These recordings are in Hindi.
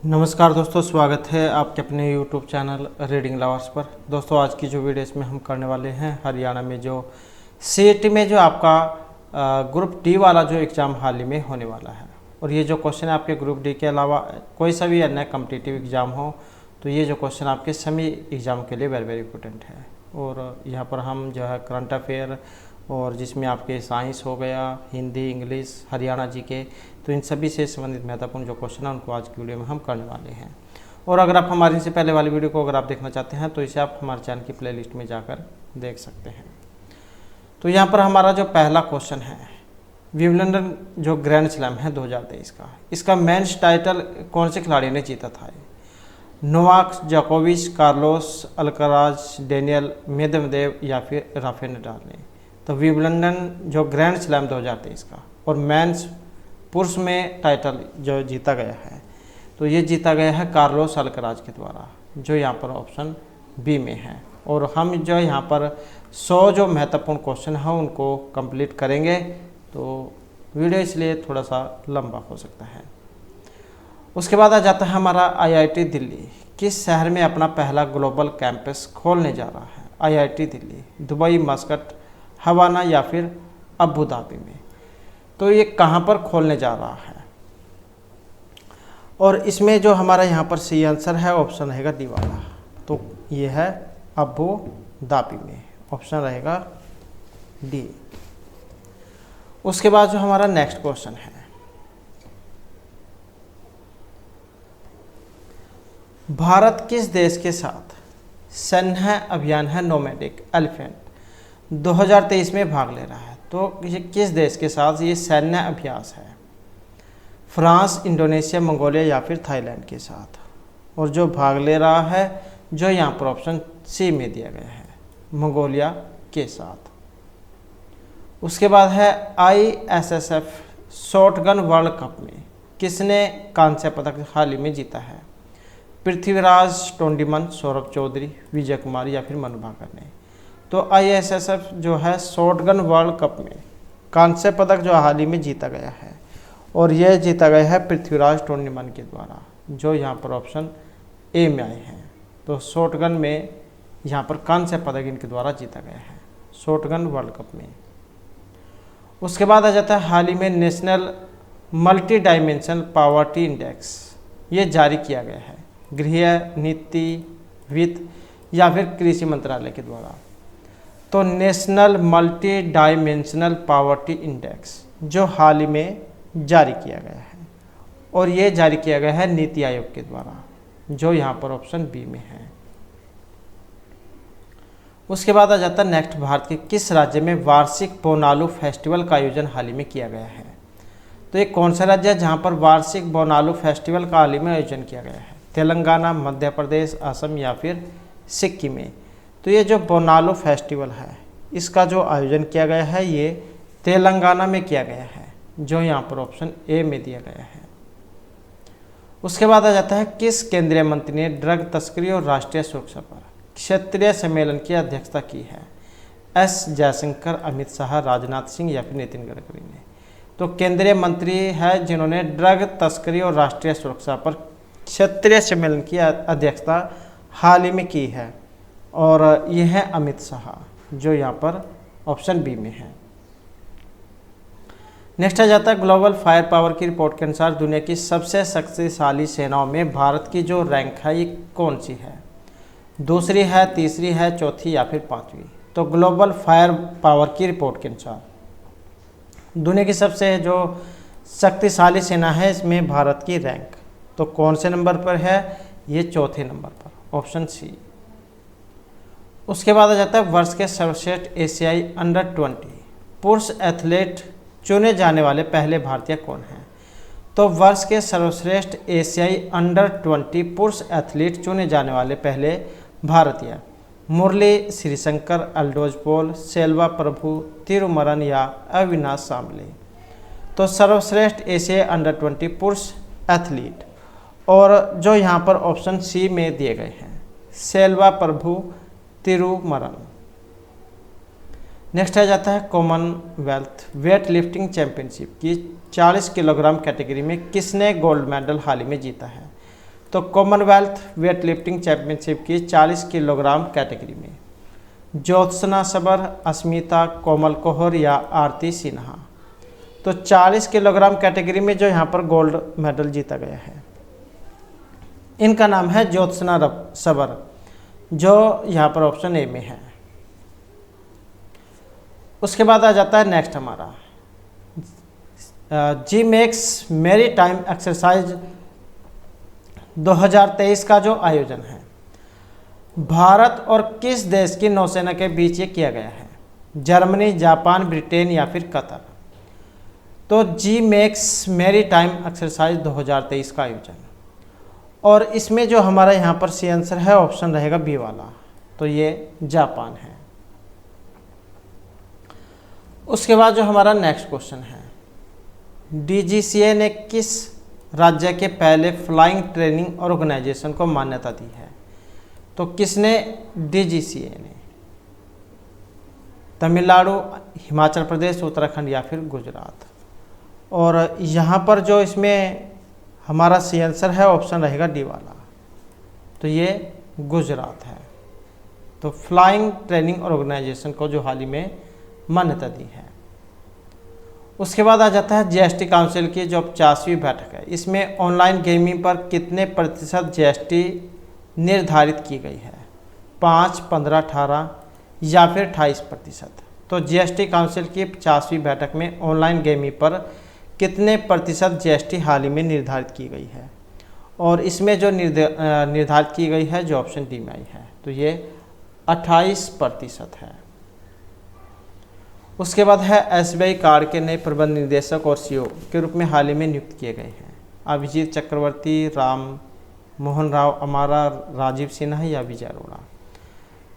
नमस्कार दोस्तों, स्वागत है आपके अपने YouTube चैनल रीडिंग लवर्स पर। दोस्तों आज की जो वीडियो इसमें हम करने वाले हैं हरियाणा में जो CET में जो आपका ग्रुप डी वाला जो एग्ज़ाम हाल ही में होने वाला है, और ये जो क्वेश्चन है आपके ग्रुप डी के अलावा कोई सा भी अन्य कम्पिटिटिव एग्ज़ाम हो तो ये जो क्वेश्चन आपके सभी एग्ज़ाम के लिए वेरी वेरी इंपॉर्टेंट है। और यहाँ पर हम जो है करंट अफेयर और जिसमें आपके साइंस हो गया, हिंदी, इंग्लिश, हरियाणा जीके, तो इन सभी से संबंधित महत्वपूर्ण जो क्वेश्चन है उनको आज की वीडियो में हम करने वाले हैं। और अगर आप हमारे इनसे पहले वाली वीडियो को अगर आप देखना चाहते हैं तो इसे आप हमारे चैनल की प्लेलिस्ट में जाकर देख सकते हैं। तो यहाँ पर हमारा जो पहला क्वेश्चन है, विंबलडन जो ग्रैंड स्लैम है 2023 का, इसका मेंस टाइटल कौन से खिलाड़ी ने जीता था? नोवाक जोकोविच, कार्लोस अल्कराज, डेनियल मेदवेदेव या फिर राफेल नडाल ने। तो विंबलडन जो ग्रैंड स्लैम 2023 का और मेंस पुरुष में टाइटल जो जीता गया है तो ये जीता गया है कार्लोस अल्कराज के द्वारा, जो यहाँ पर ऑप्शन बी में है। और हम जो यहाँ पर 100 जो महत्वपूर्ण क्वेश्चन है उनको कंप्लीट करेंगे, तो वीडियो इसलिए थोड़ा सा लंबा हो सकता है। उसके बाद आ जाता है हमारा IIT दिल्ली किस शहर में अपना पहला ग्लोबल कैंपस खोलने जा रहा है? IIT दिल्ली दुबई, मस्कट, हवाना या फिर अबू धाबी में। तो ये कहाँ पर खोलने जा रहा है? और इसमें जो हमारा यहाँ पर सही आंसर है ऑप्शन रहेगा डी वाला, तो ये है अबू धाबी में, ऑप्शन रहेगा डी। उसके बाद जो हमारा नेक्स्ट क्वेश्चन है, भारत किस देश के साथ सैन्य अभियान है नोमैडिक एलिफेंट 2023 में भाग ले रहा है? तो ये किस देश के साथ ये सैन्य अभ्यास है? फ्रांस, इंडोनेशिया, मंगोलिया या फिर थाईलैंड के साथ। और जो भाग ले रहा है जो यहाँ पर ऑप्शन सी में दिया गया है, मंगोलिया के साथ। उसके बाद है ISSF शॉटगन वर्ल्ड कप में किसने कांस्य पदक हाल ही में जीता है? पृथ्वीराज टोंडीमन, सौरभ चौधरी, विजय कुमार या फिर मनु भाकर ने। तो ISSF जो है शॉटगन वर्ल्ड कप में कांस्य पदक जो हाल ही में जीता गया है, और यह जीता गया है पृथ्वीराज टोंडीमन के द्वारा, जो यहाँ पर ऑप्शन ए में आए हैं। तो शॉटगन में यहाँ पर कांस्य पदक इनके द्वारा जीता गया है शॉटगन वर्ल्ड कप में। उसके बाद आ जाता है हाल ही में national multi dimensional poverty index, ये जारी किया गया है गृह नीति, वित्त या फिर कृषि मंत्रालय के द्वारा। तो national multi dimensional poverty index जो हाल ही में जारी किया गया है, और ये जारी किया गया है नीति आयोग के द्वारा, जो यहाँ पर ऑप्शन बी में है। उसके बाद आ जाता है नेक्स्ट, भारत के किस राज्य में वार्षिक बोनालू फेस्टिवल का आयोजन हाल ही में किया गया है? तो ये कौन सा राज्य है जहाँ पर वार्षिक बोनालू फेस्टिवल का हाल ही में आयोजन किया गया है? तेलंगाना, मध्य प्रदेश, असम या फिर सिक्किम में। तो ये जो बोनालू फेस्टिवल है इसका जो आयोजन किया गया है ये तेलंगाना में किया गया है, जो यहाँ पर ऑप्शन ए में दिया गया है। उसके बाद आ जाता है किस केंद्रीय मंत्री ने ड्रग तस्करी और राष्ट्रीय सुरक्षा पर क्षेत्रीय सम्मेलन की अध्यक्षता की है? एस जयशंकर, अमित शाह, राजनाथ सिंह या फिर नितिन गडकरी ने। तो केंद्रीय मंत्री है जिन्होंने ड्रग तस्करी और राष्ट्रीय सुरक्षा पर क्षेत्रीय सम्मेलन की अध्यक्षता हाल ही में की है, और यह है अमित शाह, जो यहाँ पर ऑप्शन बी में है। नेक्स्ट आ जाता है ग्लोबल फायर पावर की रिपोर्ट के अनुसार दुनिया की सबसे शक्तिशाली सेनाओं में भारत की जो रैंक है ये कौन सी है? दूसरी है, तीसरी है, चौथी या फिर पांचवी? तो ग्लोबल फायर पावर की रिपोर्ट के अनुसार दुनिया की सबसे जो शक्तिशाली सेना है इसमें भारत की रैंक तो कौन से नंबर पर है? ये चौथे नंबर पर, ऑप्शन सी। उसके बाद आ जाता है वर्ष के सर्वश्रेष्ठ एशियाई अंडर-20 पुरुष एथलीट चुने जाने वाले पहले भारतीय कौन हैं? तो वर्ष के सर्वश्रेष्ठ एशियाई अंडर-20 पुरुष एथलीट चुने जाने वाले पहले भारतीय मुरली श्रीशंकर, अल्डोज पॉल, सेल्वा प्रभु, तिरुमरन या अविनाश सांबले। तो सर्वश्रेष्ठ एशियाई अंडर-20 पुरुष एथलीट, और जो यहाँ पर ऑप्शन सी में दिए गए हैं सेल्वा प्रभु, तिरुमरन। नेक्स्ट आ जाता है कॉमनवेल्थ वेट लिफ्टिंग चैंपियनशिप की 40 किलोग्राम कैटेगरी में किसने गोल्ड मेडल हाल ही में जीता है? तो कॉमनवेल्थ वेट लिफ्टिंग चैंपियनशिप की 40 किलोग्राम कैटेगरी में ज्योत्सना सबर, अस्मिता, कोमल कोहर या आरती सिन्हा। तो 40 किलोग्राम कैटेगरी में जो यहाँ पर गोल्ड मेडल जीता गया है, इनका नाम है ज्योत्सना सबर, जो यहाँ पर ऑप्शन ए में है। उसके बाद आ जाता है नेक्स्ट हमारा जी मैक्स मैरी टाइम एक्सरसाइज 2023 का जो आयोजन है, भारत और किस देश की नौसेना के बीच ये किया गया है? जर्मनी, जापान, ब्रिटेन या फिर कतर। तो जी मैक्स मैरी टाइम एक्सरसाइज 2023 का आयोजन, और इसमें जो हमारा यहाँ पर सी आंसर है ऑप्शन रहेगा बी वाला, तो ये जापान है। उसके बाद जो हमारा नेक्स्ट क्वेश्चन है, डीजीसीए ने किस राज्य के पहले फ्लाइंग ट्रेनिंग ऑर्गेनाइजेशन को मान्यता दी है? तो किसने? डीजीसीए ने। तमिलनाडु, हिमाचल प्रदेश, उत्तराखंड या फिर गुजरात। और यहाँ पर जो इसमें हमारा सी आंसर है ऑप्शन रहेगा डी वाला, तो ये गुजरात है। तो फ्लाइंग ट्रेनिंग ऑर्गेनाइजेशन को जो हाल ही में मान्यता दी है। उसके बाद आ जाता है जीएसटी काउंसिल की जो 50वीं बैठक है, इसमें ऑनलाइन गेमिंग पर कितने प्रतिशत जीएसटी निर्धारित की गई है? 5, 15, 18 या फिर 28%। तो जीएसटी काउंसिल की 50वीं बैठक में ऑनलाइन गेमिंग पर कितने प्रतिशत जीएसटी हाल ही में निर्धारित की गई है? और इसमें जो निर्धारित की गई है जो ऑप्शन डी में आई है, तो ये 28% है। उसके बाद है एसबीआई कार्ड के नए प्रबंध निदेशक और सीईओ के रूप में हाल ही में नियुक्त किए गए हैं। अभिजीत चक्रवर्ती, राम मोहन राव अमारा, राजीव सिन्हा या विजय अरोड़ा।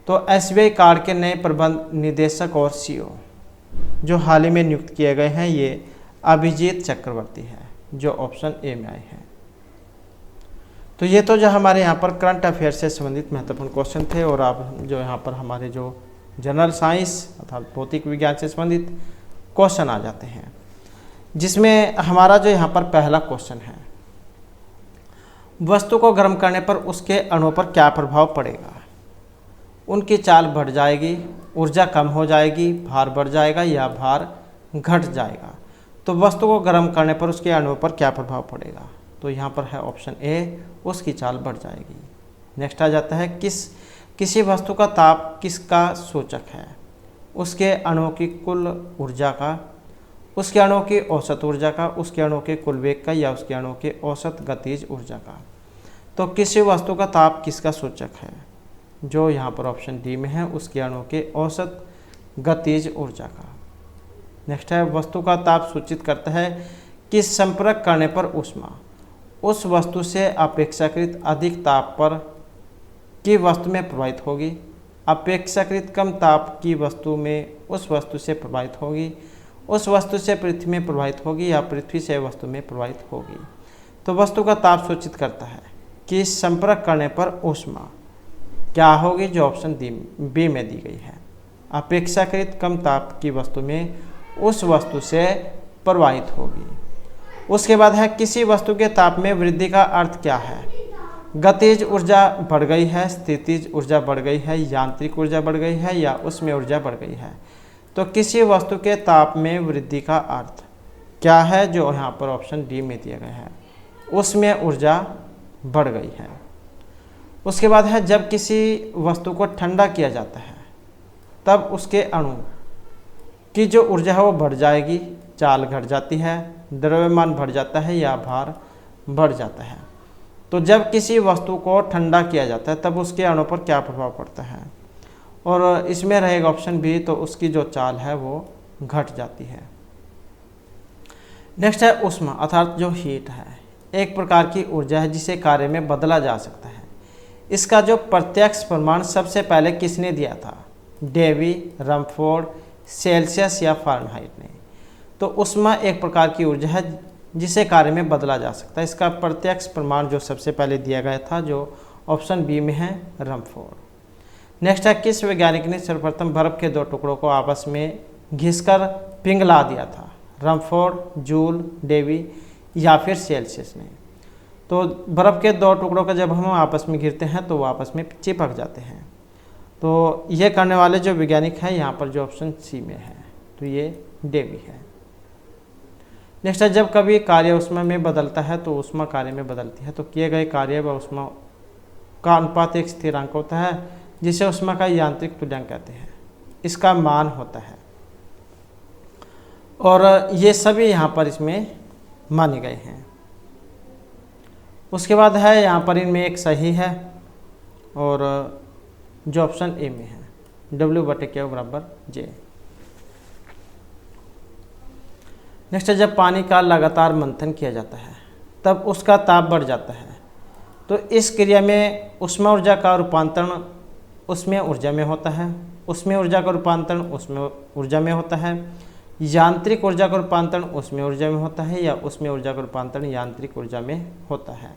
तो एसबीआई कार्ड के नए प्रबंध निदेशक और सीईओ जो हाल ही में नियुक्त किए गए हैं, ये अभिजीत चक्रवर्ती है, जो ऑप्शन ए में आए हैं। तो ये तो जो हमारे यहाँ पर करंट अफेयर से संबंधित महत्वपूर्ण क्वेश्चन थे, और आप जो यहाँ पर हमारे जो जनरल साइंस अर्थात भौतिक विज्ञान से संबंधित क्वेश्चन आ जाते हैं, जिसमें हमारा जो यहाँ पर पहला क्वेश्चन है, वस्तु को गर्म करने पर उसके अणुओं पर क्या प्रभाव पड़ेगा? उनकी चाल बढ़ जाएगी, ऊर्जा कम हो जाएगी, भार बढ़ जाएगा या भार घट जाएगा। तो वस्तु को गर्म करने पर उसके अणुओं पर क्या प्रभाव पड़ेगा? तो यहाँ पर है ऑप्शन ए, उसकी चाल बढ़ जाएगी। नेक्स्ट आ जाता है किसी वस्तु का ताप किसका सूचक है? उसके अणुओं की कुल ऊर्जा का, उसके अणुओं की औसत ऊर्जा का, उसके अणुओं के कुल वेग का या उसके अणुओं के औसत गतिज ऊर्जा का। तो किसी वस्तु का ताप किसका सूचक है? जो यहाँ पर ऑप्शन डी में है, उसके अणुओं के औसत गतिज ऊर्जा का। नेक्स्ट है वस्तु का ताप सूचित करता है कि संपर्क करने पर ऊष्मा उस वस्तु से अपेक्षाकृत अधिक ताप पर की वस्तु में प्रभावित होगी, अपेक्षाकृत कम ताप की वस्तु में उस वस्तु से प्रभावित होगी, उस वस्तु से पृथ्वी में प्रभावित होगी या पृथ्वी से वस्तु में प्रभावित होगी। तो वस्तु का ताप सूचित करता है कि संपर्क करने पर ऊष्मा क्या होगी, जो ऑप्शन बी में दी गई है, अपेक्षाकृत कम ताप की वस्तु में उस वस्तु से प्रभावित होगी। उसके बाद है किसी वस्तु के ताप में वृद्धि का अर्थ क्या है? गतिज ऊर्जा बढ़ गई है, स्थितिज ऊर्जा बढ़ गई है, यांत्रिक ऊर्जा बढ़ गई है या उसमें ऊर्जा बढ़ गई है। तो किसी वस्तु के ताप में वृद्धि का अर्थ क्या है, जो यहाँ पर ऑप्शन डी में दिया गया है, उसमें ऊर्जा बढ़ गई है। उसके बाद है जब किसी वस्तु को ठंडा किया जाता है तब उसके अणु की जो ऊर्जा है वो बढ़ जाएगी, चाल घट जाती है, द्रव्यमान बढ़ जाता है या भार बढ़ जाता है। तो जब किसी वस्तु को ठंडा किया जाता है तब उसके अणु पर क्या प्रभाव पड़ता है? और इसमें रहेगा ऑप्शन बी, तो उसकी जो चाल है वो घट जाती है। नेक्स्ट है ऊष्मा अर्थात जो हीट है, एक प्रकार की ऊर्जा है जिसे कार्य में बदला जा सकता है। इसका जो प्रत्यक्ष प्रमाण सबसे पहले किसने दिया था? डेवी, रमफोर्ड, सेल्सियस या फ़ारेनहाइट ने। तो ऊष्मा एक प्रकार की ऊर्जा है जिसे कार्य में बदला जा सकता है। इसका प्रत्यक्ष प्रमाण जो सबसे पहले दिया गया था, जो ऑप्शन बी में है, रमफोर्ड। नेक्स्ट है किस वैज्ञानिक ने सर्वप्रथम बर्फ के दो टुकड़ों को आपस में घिसकर पिघला दिया था? रमफोर्ड, जूल, डेवी या फिर सेल्सियस ने। तो बर्फ़ के दो टुकड़ों का जब हम आपस में गिरते हैं तो वो आपस में चिपक जाते हैं। तो ये करने वाले जो वैज्ञानिक हैं यहाँ पर जो ऑप्शन सी में है तो ये डेवी है। नेक्स्ट है, जब कभी कार्य ऊष्मा में बदलता है तो ऊष्मा कार्य में बदलती है। तो किए गए कार्य व ऊष्मा का अनुपात एक स्थिरांक होता है जिसे ऊष्मा का यांत्रिक तुल्यांक कहते हैं। इसका मान होता है और ये सभी यहाँ पर इसमें माने गए हैं। उसके बाद है यहाँ पर इनमें एक सही है और जो ऑप्शन ए में है W/Q बराबर J। नेक्स्ट है, जब पानी का लगातार मंथन किया जाता है तब उसका ताप बढ़ जाता है। तो इस क्रिया में ऊष्मा ऊर्जा का रूपांतरण उसमें ऊर्जा में होता है, उसमें ऊर्जा का रूपांतरण उसमें ऊर्जा में होता है, यांत्रिक ऊर्जा का रूपांतरण उसमें ऊर्जा में होता है या उसमें ऊर्जा का रूपांतरण यांत्रिक ऊर्जा में होता है।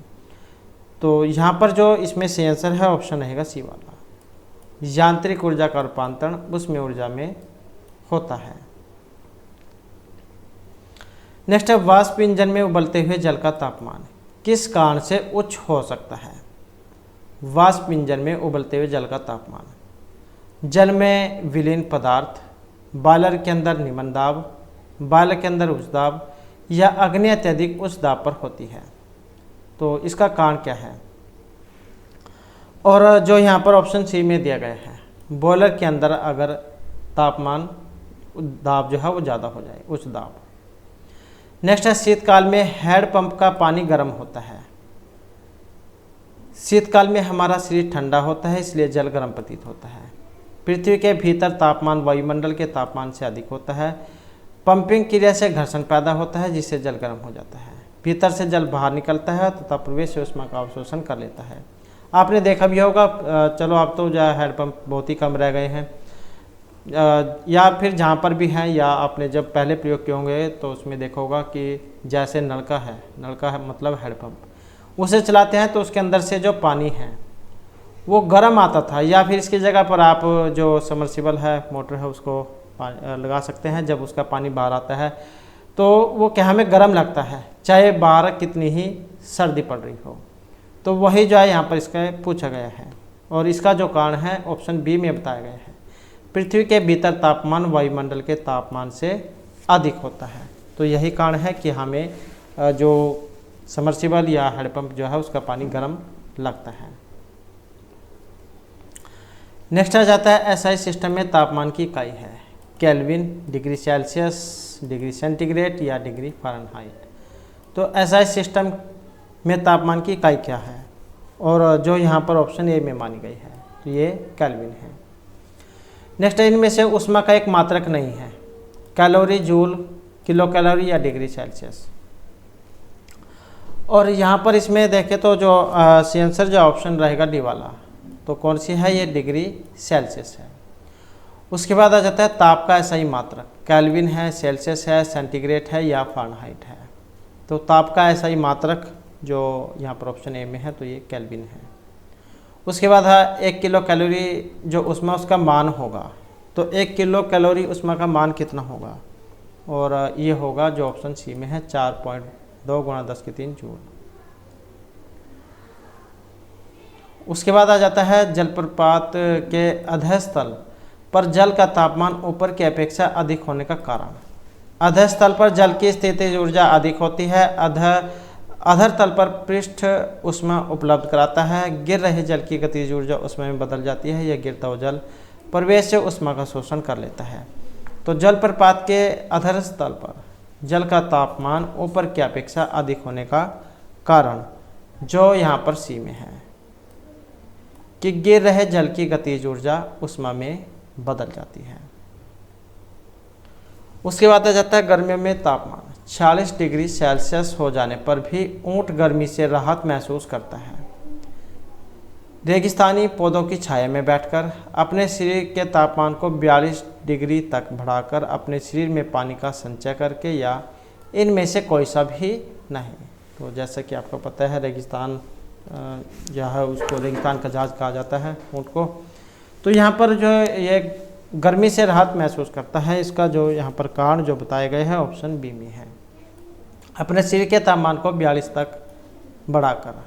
तो यहाँ पर जो इसमें से आंसर है ऑप्शन रहेगा सी वाला, यांत्रिक ऊर्जा का रूपांतरण उसमें ऊर्जा में होता है। नेक्स्ट है, वाष्प इंजन में उबलते हुए जल का तापमान किस कारण से उच्च हो सकता है। वाष्प इंजन में उबलते हुए जल का तापमान, जल में विलीन पदार्थ, बॉयलर के अंदर निम्न दाब, बॉयलर के अंदर उच्च दाब या अग्नि अत्यधिक उच्च दाब पर होती है। तो इसका कारण क्या है, और जो यहाँ पर ऑप्शन सी में दिया गया है, बॉयलर के अंदर अगर तापमान दाब जो है वो ज़्यादा हो जाए, उच्च दाब। नेक्स्ट है, शीतकाल में हैंडपंप का पानी गर्म होता है। शीतकाल में हमारा शरीर ठंडा होता है इसलिए जल गर्म प्रतीत होता है। पृथ्वी के भीतर तापमान वायुमंडल के तापमान से अधिक होता है। पंपिंग क्रिया से घर्षण पैदा होता है जिससे जल गर्म हो जाता है। भीतर से जल बाहर निकलता है तथा प्रवेश से ऊष्मा का अवशोषण कर लेता है। आपने देखा भी होगा, चलो अब तो जो हैंडपंप बहुत ही कम रह गए हैं, या फिर जहाँ पर भी हैं या आपने जब पहले प्रयोग किए होंगे तो उसमें देखा होगा कि जैसे नलका है मतलब हैंडपम्प, उसे चलाते हैं तो उसके अंदर से जो पानी है वो गर्म आता था, या फिर इसकी जगह पर आप जो समर्सिबल है मोटर है उसको लगा सकते हैं। जब उसका पानी बाहर आता है तो वो क्या हमें गर्म लगता है, चाहे बाहर कितनी ही सर्दी पड़ रही हो। तो वही जो है यहाँ पर इसका पूछा गया है और इसका जो कारण है ऑप्शन बी में बताया गया है, पृथ्वी के भीतर तापमान वायुमंडल के तापमान से अधिक होता है। तो यही कारण है कि हमें जो समर्सिबल या हैंडपंप जो है उसका पानी गर्म लगता है। नेक्स्ट आ जाता है, एसआई सिस्टम में तापमान की इकाई है kelvin, degree Celsius, degree centigrade या डिग्री फ़ारेनहाइट। तो एसआई सिस्टम में तापमान की इकाई क्या है, और जो यहाँ पर ऑप्शन ए में मानी गई है तो ये केल्विन है। नेक्स्ट इनमें से ऊष्मा का एक मात्रक नहीं है, कैलोरी, जूल, किलो कैलोरी या डिग्री सेल्सियस। और यहाँ पर इसमें देखें तो जो आंसर जो ऑप्शन रहेगा डी वाला, तो कौन सी है, ये डिग्री सेल्सियस है। उसके बाद आ जाता है ताप का एसआई मात्रक, केल्विन है, सेल्सियस है, सेंटीग्रेड है या फ़ारेनहाइट है। तो ताप का एसआई मात्रक जो यहाँ पर ऑप्शन ए में है तो ये केल्विन है। उसके बाद है 1 किलो कैलोरी जो ऊष्मा उसका मान होगा, तो 1 किलो कैलोरी ऊष्मा का मान कितना होगा, और ये होगा जो ऑप्शन सी में है 4.2 × 10⁻³ जूल। उसके बाद आ जाता है जलप्रपात के अधस्तल पर जल का तापमान ऊपर की अपेक्षा अधिक होने का कारण। अधस्तल पर जल की स्थितिज ऊर्जा अधिक होती है, अधर तल पर पृष्ठ ऊष्मा उपलब्ध कराता है, गिर रहे जल की गतिज ऊर्जा ऊष्मा में बदल जाती है, यह गिरता हुआ जल प्रवेश से ऊष्मा का शोषण कर लेता है। तो जलप्रपात के अधर तल पर जल का तापमान ऊपर की अपेक्षा अधिक होने का कारण जो यहाँ पर सी में है कि गिर रहे जल की गतिज ऊर्जा ऊष्मा में बदल जाती है। उसके बाद आ जाता है गर्मियों में तापमान 46 डिग्री सेल्सियस हो जाने पर भी ऊंट गर्मी से राहत महसूस करता है। रेगिस्तानी पौधों की छाया में बैठकर अपने शरीर के तापमान को 42 डिग्री तक बढ़ाकर अपने शरीर में पानी का संचय करके, या इनमें से कोई सा भी नहीं। तो जैसा कि आपको पता है रेगिस्तान जो है उसको रेगिस्तान का जहाज कहा जाता है ऊँट को। तो यहाँ पर जो ये गर्मी से राहत महसूस करता है, इसका जो यहाँ पर कारण जो बताए गए हैं ऑप्शन बी में है। अपने शरीर के तापमान को 42 तक बढ़ाकर।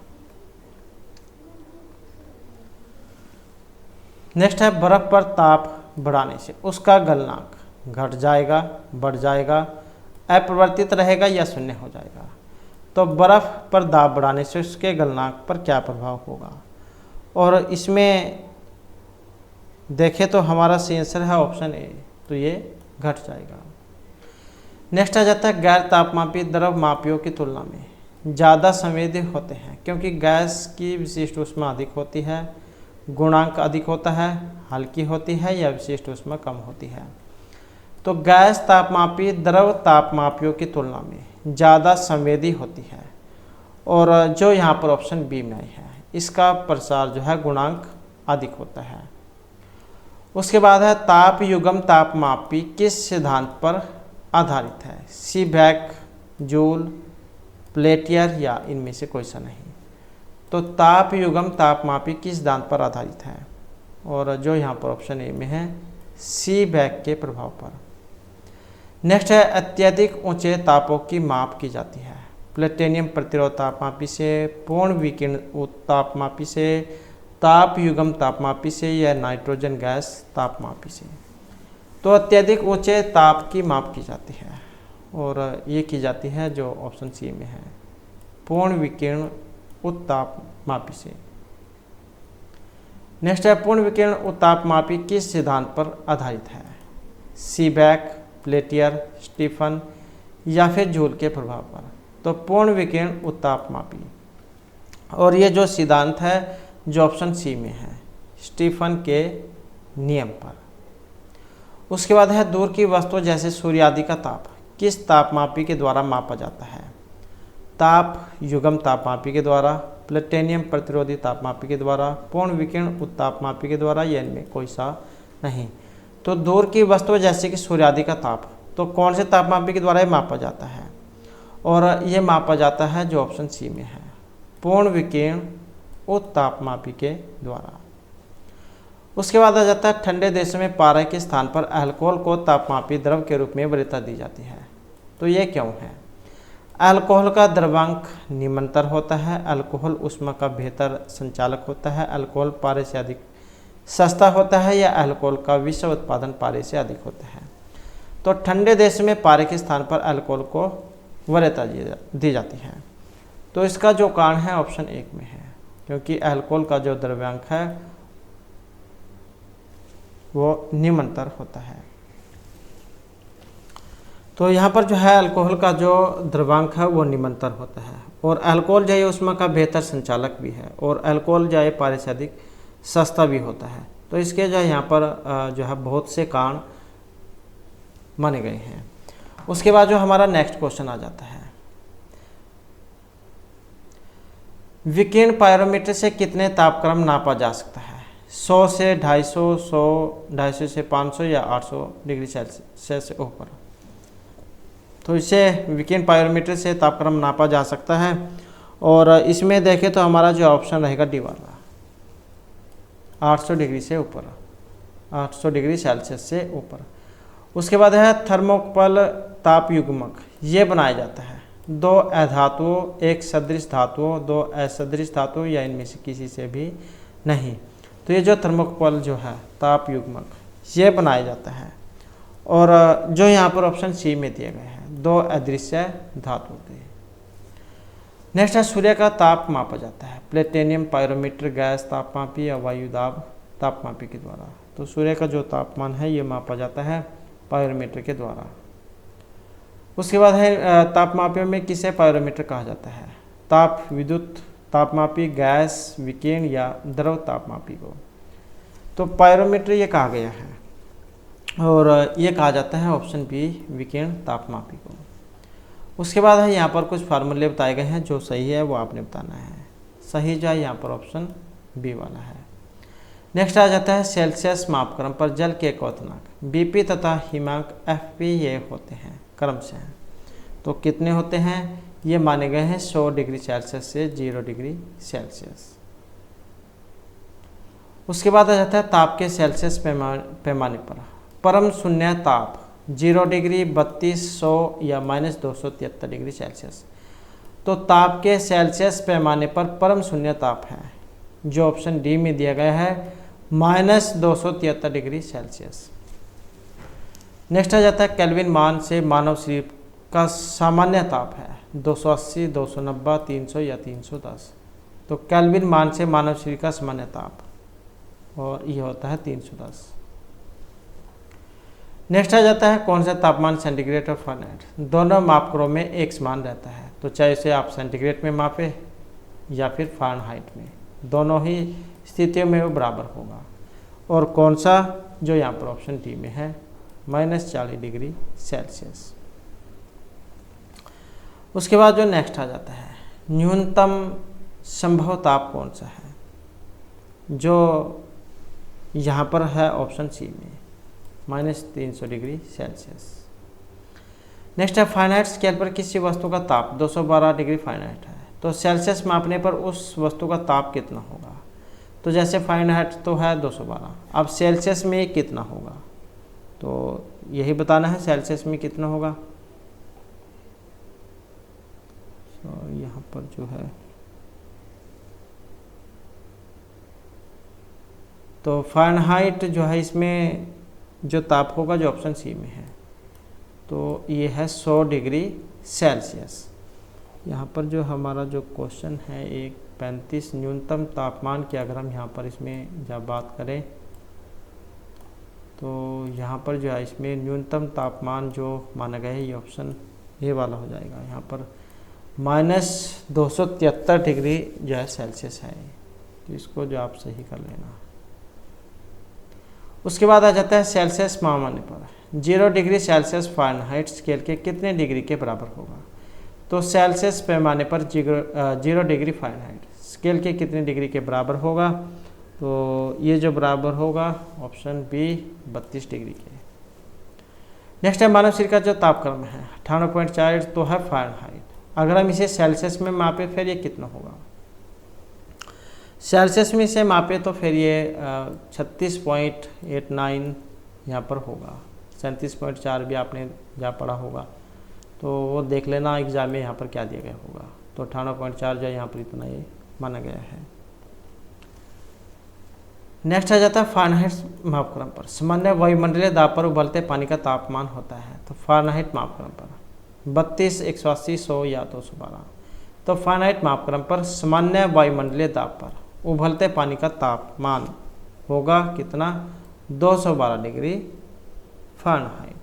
नेक्स्ट है बर्फ पर ताप बढ़ाने से उसका गलनांक घट जाएगा, बढ़ जाएगा, अपरिवर्तित रहेगा या शून्य हो जाएगा। तो बर्फ पर दाब बढ़ाने से उसके गलनांक पर क्या प्रभाव होगा, और इसमें देखें तो हमारा सही आंसर है ऑप्शन ए, तो ये घट जाएगा। नेक्स्ट आ जाता है गैर तापमापी द्रव मापियों की तुलना में ज़्यादा संवेदी होते हैं क्योंकि गैस की विशिष्ट ऊष्मा अधिक होती है, गुणांक अधिक होता है, हल्की होती है या विशिष्ट ऊष्मा कम होती है। तो गैस तापमापी द्रव तापमापियों की तुलना में ज़्यादा संवेदी होती है, और जो यहाँ पर ऑप्शन बी में आई है इसका प्रसार जो है गुणांक अधिक होता है। उसके बाद है ताप युग्म तापमापी किस सिद्धांत पर आधारित है, सीबेक, जूल, पेल्टियर या इनमें से कोई सा नहीं। तो ताप युग्म तापमापी किस सिद्धांत पर आधारित है, और जो यहाँ पर ऑप्शन ए में है सीबेक के प्रभाव पर। नेक्स्ट है अत्यधिक ऊंचे तापों की माप की जाती है, प्लेटिनियम प्रतिरोध तापमापी से, पूर्ण विकिरण तापमापी से, ताप युग्म तापमापी से या नाइट्रोजन गैस तापमापी से। तो अत्यधिक ऊंचे ताप की माप की जाती है, और ये की जाती है जो ऑप्शन सी में है पूर्ण विकिरण उत्तापमापी से। नेक्स्ट है पूर्ण विकिरण उत्तापमापी किस सिद्धांत पर आधारित है, सीबेक, पेल्टियर, स्टीफन या फिर जूल के प्रभाव पर। तो पूर्ण विकिरण उत्तापमापी, और ये जो सिद्धांत है जो ऑप्शन सी में है स्टीफन के नियम पर। उसके बाद है दूर की वस्तु जैसे सूर्य आदि का ताप किस तापमापी के द्वारा मापा जाता है, ताप युग्म तापमापी के द्वारा, प्लेटिनियम प्रतिरोधी तापमापी के द्वारा, पूर्ण विकिरण उत्तापमापी के द्वारा या इनमें कोई सा नहीं। तो दूर की वस्तु जैसे कि सूर्य आदि का ताप तो कौन से तापमापी के द्वारा ये मापा जाता है, और ये मापा जाता है जो ऑप्शन सी में है पूर्ण विकिरण उत्तापमापी के द्वारा। उसके बाद आ जाता है ठंडे देशों में पारा के स्थान पर अल्कोहल को तापमापी द्रव के रूप में वरीयता दी जाती है। तो ये क्यों है, अल्कोहल का द्रव्यांक निम्नतर होता है, अल्कोहल ऊष्मा का बेहतर संचालक होता है, अल्कोहल पारे से अधिक सस्ता होता है, या अल्कोहल का विश्व उत्पादन पारे से अधिक होता है। तो ठंडे देश में पारे के स्थान पर अल्कोहल को वरीयता दी जाती है। तो इसका जो कारण है ऑप्शन एक में है, क्योंकि अल्कोहल का जो द्रव्यांक है वो निम्नतर होता है। तो यहाँ पर जो है अल्कोहल का जो द्रव्यांक है वो निम्नतर होता है, और अल्कोहल जो है ऊष्मा का बेहतर संचालक भी है, और अल्कोहल जो है पारे से अधिक सस्ता भी होता है। तो इसके जो है यहाँ पर जो है बहुत से कारण माने गए हैं। उसके बाद जो हमारा नेक्स्ट क्वेश्चन आ जाता है, विकिरण पायरोमीटर से कितने तापक्रम नापा जा सकता है, 100 से 250, 100 से 500 या 800 डिग्री सेल्सियस से ऊपर। तो इसे विकिरण पायरोमीटर से तापक्रम नापा जा सकता है, और इसमें देखें तो हमारा जो ऑप्शन रहेगा डी वाला 800 डिग्री से ऊपर, 800 डिग्री सेल्सियस से ऊपर। उसके बाद है थर्मोकपल ताप युग्मक, ये बनाया जाता है दो अधातुओं, एक सदृश धातुओं, दो असदृश धातुओं या इनमें से किसी से भी नहीं। तो ये जो थर्मोकपल जो है ताप युग्मक ये बनाया जाता है, और जो यहाँ पर ऑप्शन सी में दिए गए हैं दो अदृश्य धातु के। नेक्स्ट है सूर्य का ताप मापा जाता है, प्लेटिनियम पायरोमीटर, गैस तापमापी या वायुदाब तापमापी के द्वारा। तो सूर्य का जो तापमान है ये मापा जाता है पायरोमीटर के द्वारा। उसके बाद है तापमापियों में किसे पायरोमीटर कहा जाता है, ताप विद्युत तापमापी, गैस विकिरण या द्रव तापमापी को। तो पायरोमीटर ये कहा गया है, और ये कहा जाता है ऑप्शन बी विकिरण तापमापी को। उसके बाद है यहाँ पर कुछ फार्मूले बताए गए हैं, जो सही है वो आपने बताना है। सही जो है यहाँ पर ऑप्शन बी वाला है। नेक्स्ट आ जाता है सेल्सियस मापक्रम पर जल के क्वथनांक बीपी तथा हिमांक एफपी ये होते हैं क्रम से हैं। तो कितने होते हैं, ये माने गए हैं 100 डिग्री सेल्सियस से 0 डिग्री सेल्सियस। उसके बाद आ जाता है ताप के सेल्सियस पैमाने पर परम शून्य ताप 0 डिग्री, 32, 100 या -273 डिग्री सेल्सियस। तो ताप के सेल्सियस पैमाने पर परम शून्य ताप है, जो ऑप्शन डी में दिया गया है -273 डिग्री सेल्सियस। नेक्स्ट आ जाता है केल्विन मान से मानव शरीर का सामान्य ताप है 280, 290, 300 या 310। तो केल्विन मान से मानव शरीर का सामान्य ताप और यह होता है 310। नेक्स्ट आ जाता है कौन सा तापमान सेंटीग्रेड और फ़ारेनहाइट दोनों मापकरों में एक समान रहता है। तो चाहे इसे आप सेंटीग्रेड में मापें या फिर फ़ारेनहाइट में, दोनों ही स्थितियों में वो बराबर होगा। और कौन सा, जो यहाँ पर ऑप्शन डी में है -40 डिग्री सेल्सियस। उसके बाद जो नेक्स्ट आ जाता है न्यूनतम संभव ताप कौन सा है, जो यहाँ पर है ऑप्शन सी में -300 डिग्री सेल्सियस। नेक्स्ट है फ़ारेनहाइट स्केल पर किसी वस्तु का ताप 212 डिग्री फ़ारेनहाइट है, तो सेल्सियस मापने पर उस वस्तु का ताप कितना होगा। तो जैसे फ़ारेनहाइट तो है 212, अब सेल्सियस में कितना होगा, तो यही बताना है सेल्सियस में कितना होगा। तो यहाँ पर जो है तो फ़ारेनहाइट जो है इसमें जो ताप होगा जो ऑप्शन सी में है, तो ये है 100 डिग्री सेल्सियस। यहाँ पर जो हमारा जो क्वेश्चन है 1.35 न्यूनतम तापमान की अगर हम यहाँ पर इसमें जब बात करें तो यहाँ पर जो है इसमें न्यूनतम तापमान जो माना गया है ये ऑप्शन ए वाला हो जाएगा। यहाँ पर -273 डिग्री जो है सेल्सियस है, तो इसको जो आप सही कर लेना। उसके बाद आ जाता है सेल्सियस पैमाने पर 0 डिग्री सेल्सियस फ़ारेनहाइट स्केल के कितने डिग्री के बराबर होगा। तो सेल्सियस पैमाने पर 0 डिग्री फ़ारेनहाइट स्केल के कितने डिग्री के बराबर होगा, तो ये जो बराबर होगा ऑप्शन बी 32 डिग्री के। नेक्स्ट है मानव शरीर का जो तापक्रम है 98.4 तो है फ़ारेनहाइट, अगर हम इसे सेल्सियस में मापें फिर ये कितना होगा। सेल्सियस में इसे मापे तो फिर ये 36.89 यहाँ पर होगा। 37.4 भी आपने जहाँ पढ़ा होगा तो वो देख लेना एग्जाम में यहाँ पर क्या दिया गया होगा। तो 98.4 जो यहाँ पर इतना ये माना गया है। नेक्स्ट आ जाता है फ़ारेनहाइट मापक्रम पर सामान्य वायुमंडलीय दाब पर उबलते पानी का तापमान होता है। तो फ़ारेनहाइट मापक्रम पर 32, 180, 100 या 212। तो फ़ारेनहाइट मापक्रम पर सामान्य वायुमंडलीय दाब पर उबलते पानी का तापमान होगा कितना, 212 डिग्री फ़ारेनहाइट।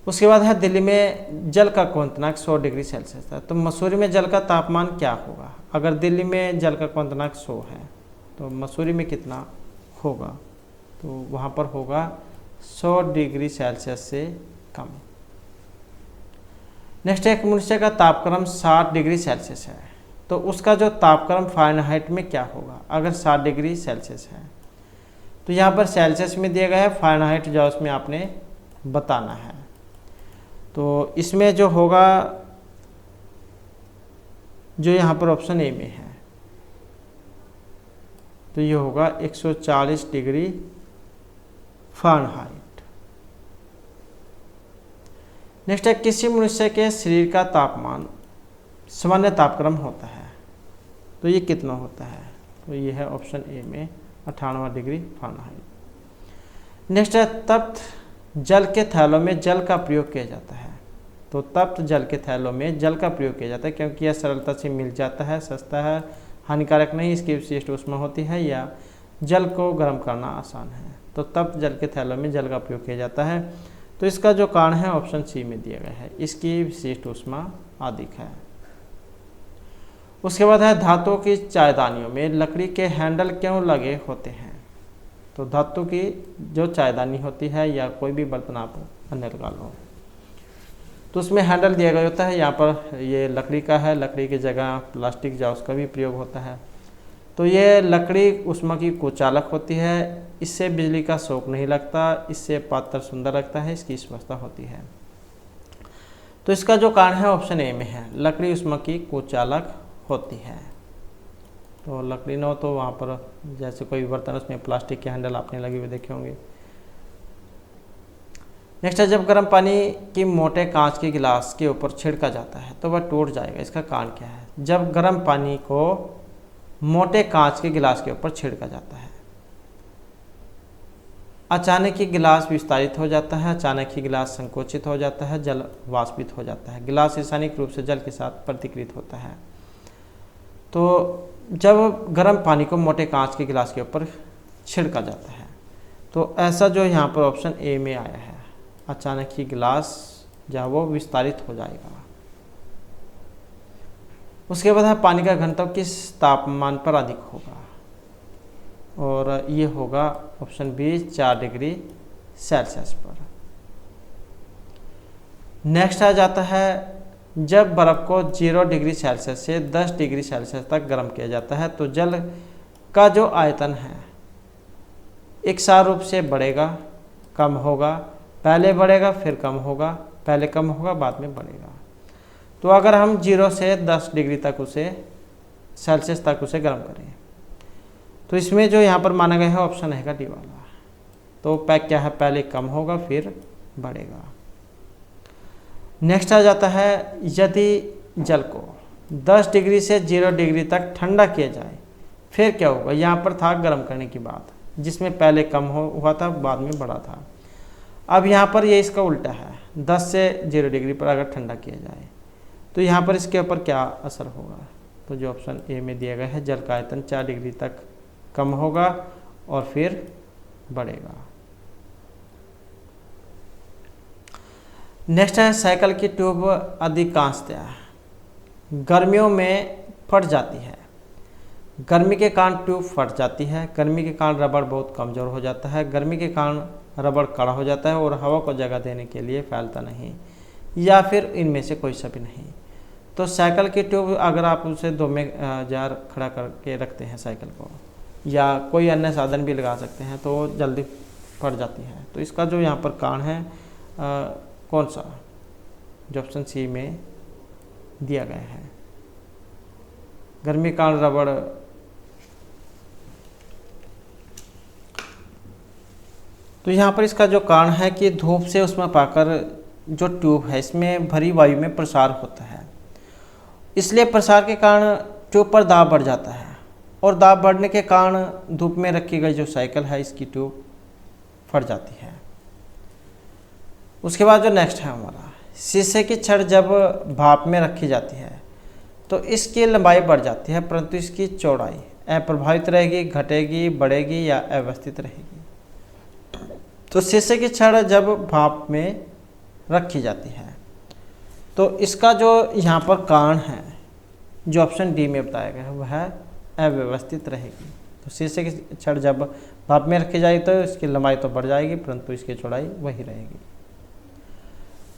उसके बाद है दिल्ली में जल का क्वथनांक 100 डिग्री सेल्सियस है, तो मसूरी में जल का तापमान क्या होगा। अगर दिल्ली में जल का क्वथनांक 100 है तो मसूरी में कितना होगा, तो वहाँ पर होगा 100 डिग्री सेल्सियस से कम। नेक्स्ट एक मनुष्य का तापक्रम 60 डिग्री सेल्सियस है, तो उसका जो तापक्रम फ़ारेनहाइट में क्या होगा अगर 60 डिग्री सेल्सियस है। तो यहाँ पर सेल्सियस में दिया गया है, फ़ारेनहाइट जो उसमें आपने बताना है। तो इसमें जो होगा जो यहाँ पर ऑप्शन ए में है तो ये होगा 140 डिग्री फ़ारेनहाइट। नेक्स्ट है किसी मनुष्य के शरीर का तापमान सामान्य तापक्रम होता है, तो ये कितना होता है, तो ये है ऑप्शन ए में 98 डिग्री फ़ारेनहाइट। नेक्स्ट है तप्त जल के थैलों में जल का प्रयोग किया जाता है। तो तप्त जल के थैलों में जल का प्रयोग किया जाता है क्योंकि यह सरलता से मिल जाता है, सस्ता है, हानिकारक नहीं, इसकी विशिष्ट ऊष्मा होती है या जल को गर्म करना आसान है। तो तप्त जल के थैलों में जल का प्रयोग किया जाता है, तो इसका जो कारण है ऑप्शन सी में दिया गया है, इसकी विशिष्ट ऊष्मा अधिक है। उसके बाद है धातुओं की चायदानियों में लकड़ी के हैंडल क्यों लगे होते हैं। तो धातु की जो चायदानी होती है या कोई भी बर्तन आप अन्य लगा लो तो उसमें हैंडल दिया गया होता है। यहाँ पर ये लकड़ी का है, लकड़ी की जगह प्लास्टिक या उसका भी प्रयोग होता है। तो ये लकड़ी ऊष्मा की कुचालक होती है, इससे बिजली का शॉक नहीं लगता, इससे पात्र सुंदर लगता है, इसकी स्वस्थता होती है। तो इसका जो कारण है ऑप्शन ए में है, लकड़ी ऊष्मा की कुचालक होती है। तो लकड़ी न हो तो वहाँ पर जैसे कोई बर्तन उसमें प्लास्टिक के हैंडल आपने लगे हुए देखे होंगे। नेक्स्ट है, जब गर्म पानी की मोटे कांच के गिलास के ऊपर छिड़का जाता है तो वह टूट जाएगा। इसका कारण क्या है? जब गर्म पानी को मोटे कांच के गिलास के ऊपर छिड़का जाता है, अचानक ही गिलास विस्तारित हो जाता है, अचानक ही गिलास संकोचित हो जाता है, जल वाष्पित हो जाता है, गिलास रासायनिक रूप से जल के साथ प्रतिक्रिया होता है। तो जब गर्म पानी को मोटे कांच के गिलास के ऊपर छिड़का जाता है तो ऐसा जो यहाँ पर ऑप्शन ए में आया है, अचानक ही गिलास जो है वो विस्तारित हो जाएगा। उसके बाद है, पानी का घनत्व किस तापमान पर अधिक होगा? और ये होगा ऑप्शन बी 4 डिग्री सेल्सियस पर। नेक्स्ट आ जाता है, जब बर्फ़ को 0 डिग्री सेल्सियस से 10 डिग्री सेल्सियस तक गर्म किया जाता है तो जल का जो आयतन है एकसार रूप से बढ़ेगा, कम होगा, पहले बढ़ेगा फिर कम होगा, पहले कम होगा बाद में बढ़ेगा। तो अगर हम 0 से 10 डिग्री तक उसे सेल्सियस तक उसे गर्म करें तो इसमें जो यहाँ पर माना गया है ऑप्शन है डी वाला। तो पैक क्या है, पहले कम होगा फिर बढ़ेगा। नेक्स्ट आ जाता है, यदि जल को 10 डिग्री से 0 डिग्री तक ठंडा किया जाए फिर क्या होगा? यहाँ पर था गर्म करने की बात, जिसमें पहले कम हुआ था बाद में बढ़ा था। अब यहाँ पर ये इसका उल्टा है, 10 से 0 डिग्री पर अगर ठंडा किया जाए तो यहाँ पर इसके ऊपर क्या असर होगा? तो जो ऑप्शन ए में दिया गया है, जल का आयतन 4 डिग्री तक कम होगा और फिर बढ़ेगा। नेक्स्ट है, साइकिल की ट्यूब अधिकांशतः गर्मियों में फट जाती है। गर्मी के कारण ट्यूब फट जाती है, गर्मी के कारण रबड़ बहुत कमज़ोर हो जाता है, गर्मी के कारण रबड़ कड़ा हो जाता है और हवा को जगह देने के लिए फैलता नहीं, या फिर इनमें से कोई सा भी नहीं। तो साइकिल की ट्यूब अगर आप उसे 2 में जार खड़ा करके रखते हैं साइकिल को, या कोई अन्य साधन भी लगा सकते हैं, तो जल्दी फट जाती है। तो इसका जो यहाँ पर कारण है कौन सा? जो ऑप्शन सी में दिया गया है, गर्मी के कारण रबड़। तो यहाँ पर इसका जो कारण है कि धूप से उसमें पाकर जो ट्यूब है इसमें भरी वायु में प्रसार होता है, इसलिए प्रसार के कारण ट्यूब पर दाब बढ़ जाता है और दाब बढ़ने के कारण धूप में रखी गई जो साइकिल है इसकी ट्यूब फट जाती है। उसके बाद जो नेक्स्ट है हमारा, शीशे की छड़ जब भाप में रखी जाती है तो इसकी लंबाई बढ़ जाती है परंतु इसकी चौड़ाई अप्रभावित रहेगी, घटेगी, बढ़ेगी या अव्यवस्थित रहेगी। तो शीशे की छड़ जब भाप में रखी जाती है तो इसका जो यहाँ पर कारण है जो ऑप्शन डी में बताया गया है वह है अव्यवस्थित रहेगी। तो शीशे की छड़ जब भाप में रखी जाएगी तो इसकी लंबाई तो बढ़ जाएगी परंतु इसकी चौड़ाई वही रहेगी।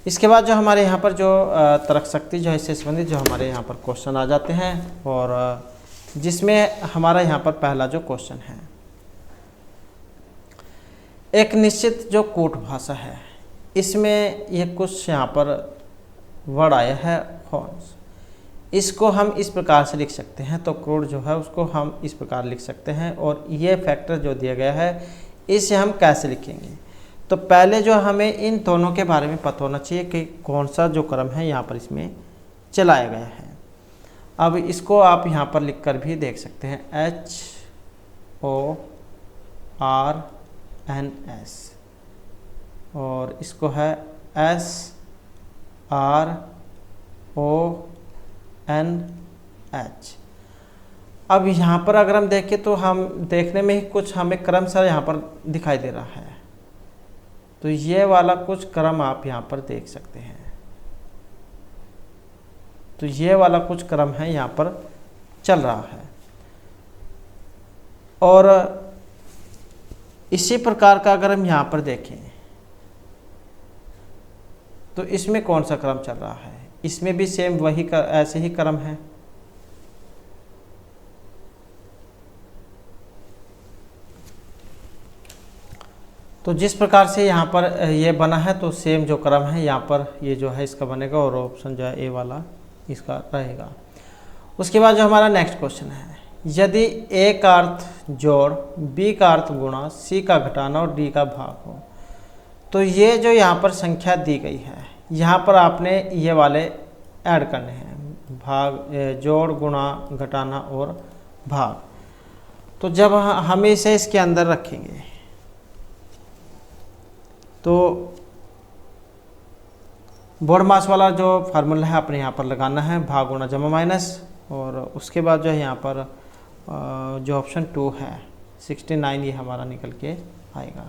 इसके बाद जो हमारे यहाँ पर जो तर्क शक्ति जो है इससे संबंधित जो हमारे यहाँ पर क्वेश्चन आ जाते हैं, और जिसमें हमारा यहाँ पर पहला जो क्वेश्चन है, एक निश्चित जो कूट भाषा है इसमें ये कुछ यहाँ पर वर्ड आया है हॉर्न्स, इसको हम इस प्रकार से लिख सकते हैं। तो क्रूड जो है उसको हम इस प्रकार लिख सकते हैं, और ये फैक्टर जो दिया गया है इसे हम कैसे लिखेंगे? तो पहले जो हमें इन दोनों के बारे में पता होना चाहिए कि कौन सा जो क्रम है यहाँ पर इसमें चलाया गया है। अब इसको आप यहाँ पर लिख कर भी देख सकते हैं, HORNS, और इसको है SRONH। अब यहाँ पर अगर हम देखें तो हम देखने में ही कुछ हमें क्रम सा यहाँ पर दिखाई दे रहा है। तो ये वाला कुछ क्रम आप यहाँ पर देख सकते हैं। तो ये वाला कुछ क्रम है यहाँ पर चल रहा है, और इसी प्रकार का अगर हम यहाँ पर देखें तो इसमें कौन सा क्रम चल रहा है? इसमें भी सेम वही ऐसे ही क्रम है। तो जिस प्रकार से यहाँ पर ये बना है तो सेम जो क्रम है यहाँ पर ये जो है इसका बनेगा, और ऑप्शन जो है ए वाला इसका रहेगा। उसके बाद जो हमारा नेक्स्ट क्वेश्चन है, यदि ए का अर्थ जोड़, बी का अर्थ गुणा, सी का घटाना और डी का भाग हो तो ये जो यहाँ पर संख्या दी गई है, यहाँ पर आपने ये वाले ऐड करने हैं, भाग, जोड़, गुणा, घटाना और भाग। तो जब हम इसे इसके अंदर रखेंगे तो बोडमास वाला जो फार्मूला है अपने यहाँ पर लगाना है, भाग गुणा जमा माइनस, और उसके बाद जो है यहाँ पर जो ऑप्शन 2 है 69 ये हमारा निकल के आएगा।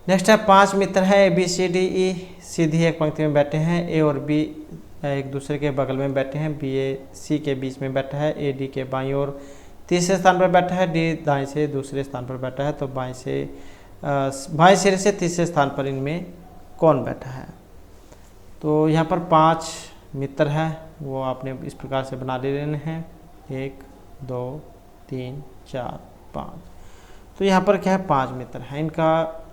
नेक्स्ट है 5 मित्र हैं A B C D E, सीधी एक पंक्ति में बैठे हैं। ए और बी एक दूसरे के बगल में बैठे हैं। बी ए सी के बीच में बैठा है। ए डी के बाईं ओर तीसरे स्थान पर बैठा है। डी दाएं से दूसरे स्थान पर बैठा है। तो बाएं सिरे से तीसरे स्थान पर इनमें कौन बैठा है? तो यहाँ पर 5 मित्र हैं, वो आपने इस प्रकार से बना ले लेने हैं, 1 2 3 4 5। तो यहाँ पर क्या है, 5 मित्र हैं, इनका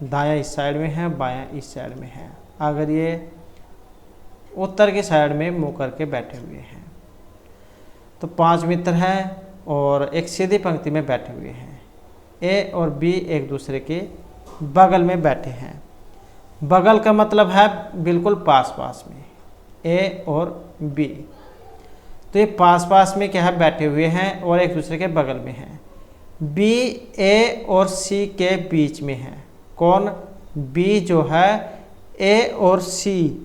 दायां इस साइड में है, बायां इस साइड में है। अगर ये उत्तर की साइड में मुंह करके बैठे हुए हैं तो 5 मित्र हैं और एक सीधी पंक्ति में बैठे हुए हैं। ए और बी एक दूसरे के बगल में बैठे हैं। बगल का मतलब है बिल्कुल पास पास में, ए और बी। तो ये पास पास में क्या है, बैठे हुए हैं और एक दूसरे के बगल में हैं। बी ए और सी के बीच में है। कौन? बी जो है ए और सी,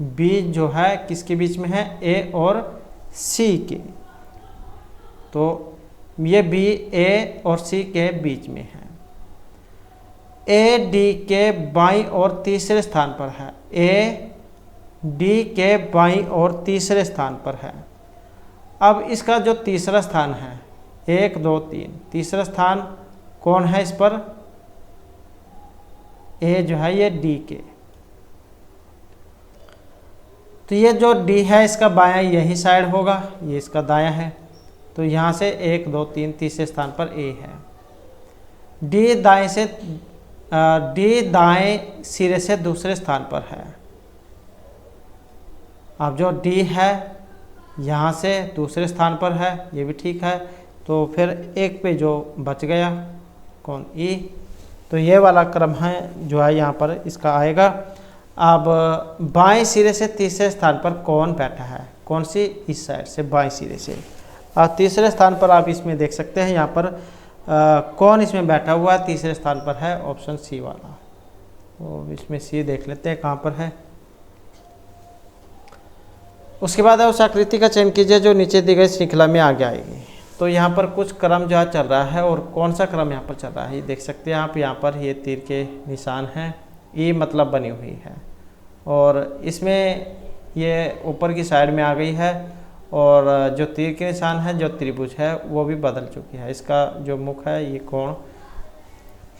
बी जो है किसके बीच में है, ए और सी के। तो ये बी ए और सी के बीच में है। ए डी के बाईं और तीसरे स्थान पर है। ए डी के बाईं और तीसरे स्थान पर है। अब इसका जो तीसरा स्थान है, 1 2 3, तीसरा स्थान कौन है इस पर? ए जो है ये डी के। तो ये जो डी है इसका बायां यही साइड होगा, ये इसका दायां है। तो यहाँ से 1 2 3 तीसरे स्थान पर ए है। डी दाएं सिरे से दूसरे स्थान पर है। अब जो डी है यहाँ से दूसरे स्थान पर है, ये भी ठीक है। तो फिर एक पे जो बच गया कौन? ई। तो ये वाला क्रम है जो है यहाँ पर इसका आएगा। अब बाएं सिरे से तीसरे स्थान पर कौन बैठा है? कौन सी? इस साइड से बाएं सिरे से। और तीसरे स्थान पर आप इसमें देख सकते हैं, यहाँ पर कौन इसमें बैठा हुआ है? तीसरे स्थान पर है ऑप्शन सी वाला। तो इसमें सी देख लेते हैं कहाँ पर है। उसके बाद उस आकृति का चयन कीजिए जो नीचे दी गई श्रृंखला में आगे आएगी। तो यहाँ पर कुछ क्रम जो है चल रहा है, और कौन सा क्रम यहाँ पर चल रहा है ये देख सकते हैं आप। यहाँ पर ये तीर के निशान हैं, ई मतलब बनी हुई है, और इसमें ये ऊपर की साइड में आ गई है, और जो तीर के निशान है, जो त्रिभुज है वो भी बदल चुकी है। इसका जो मुख है ये कोण,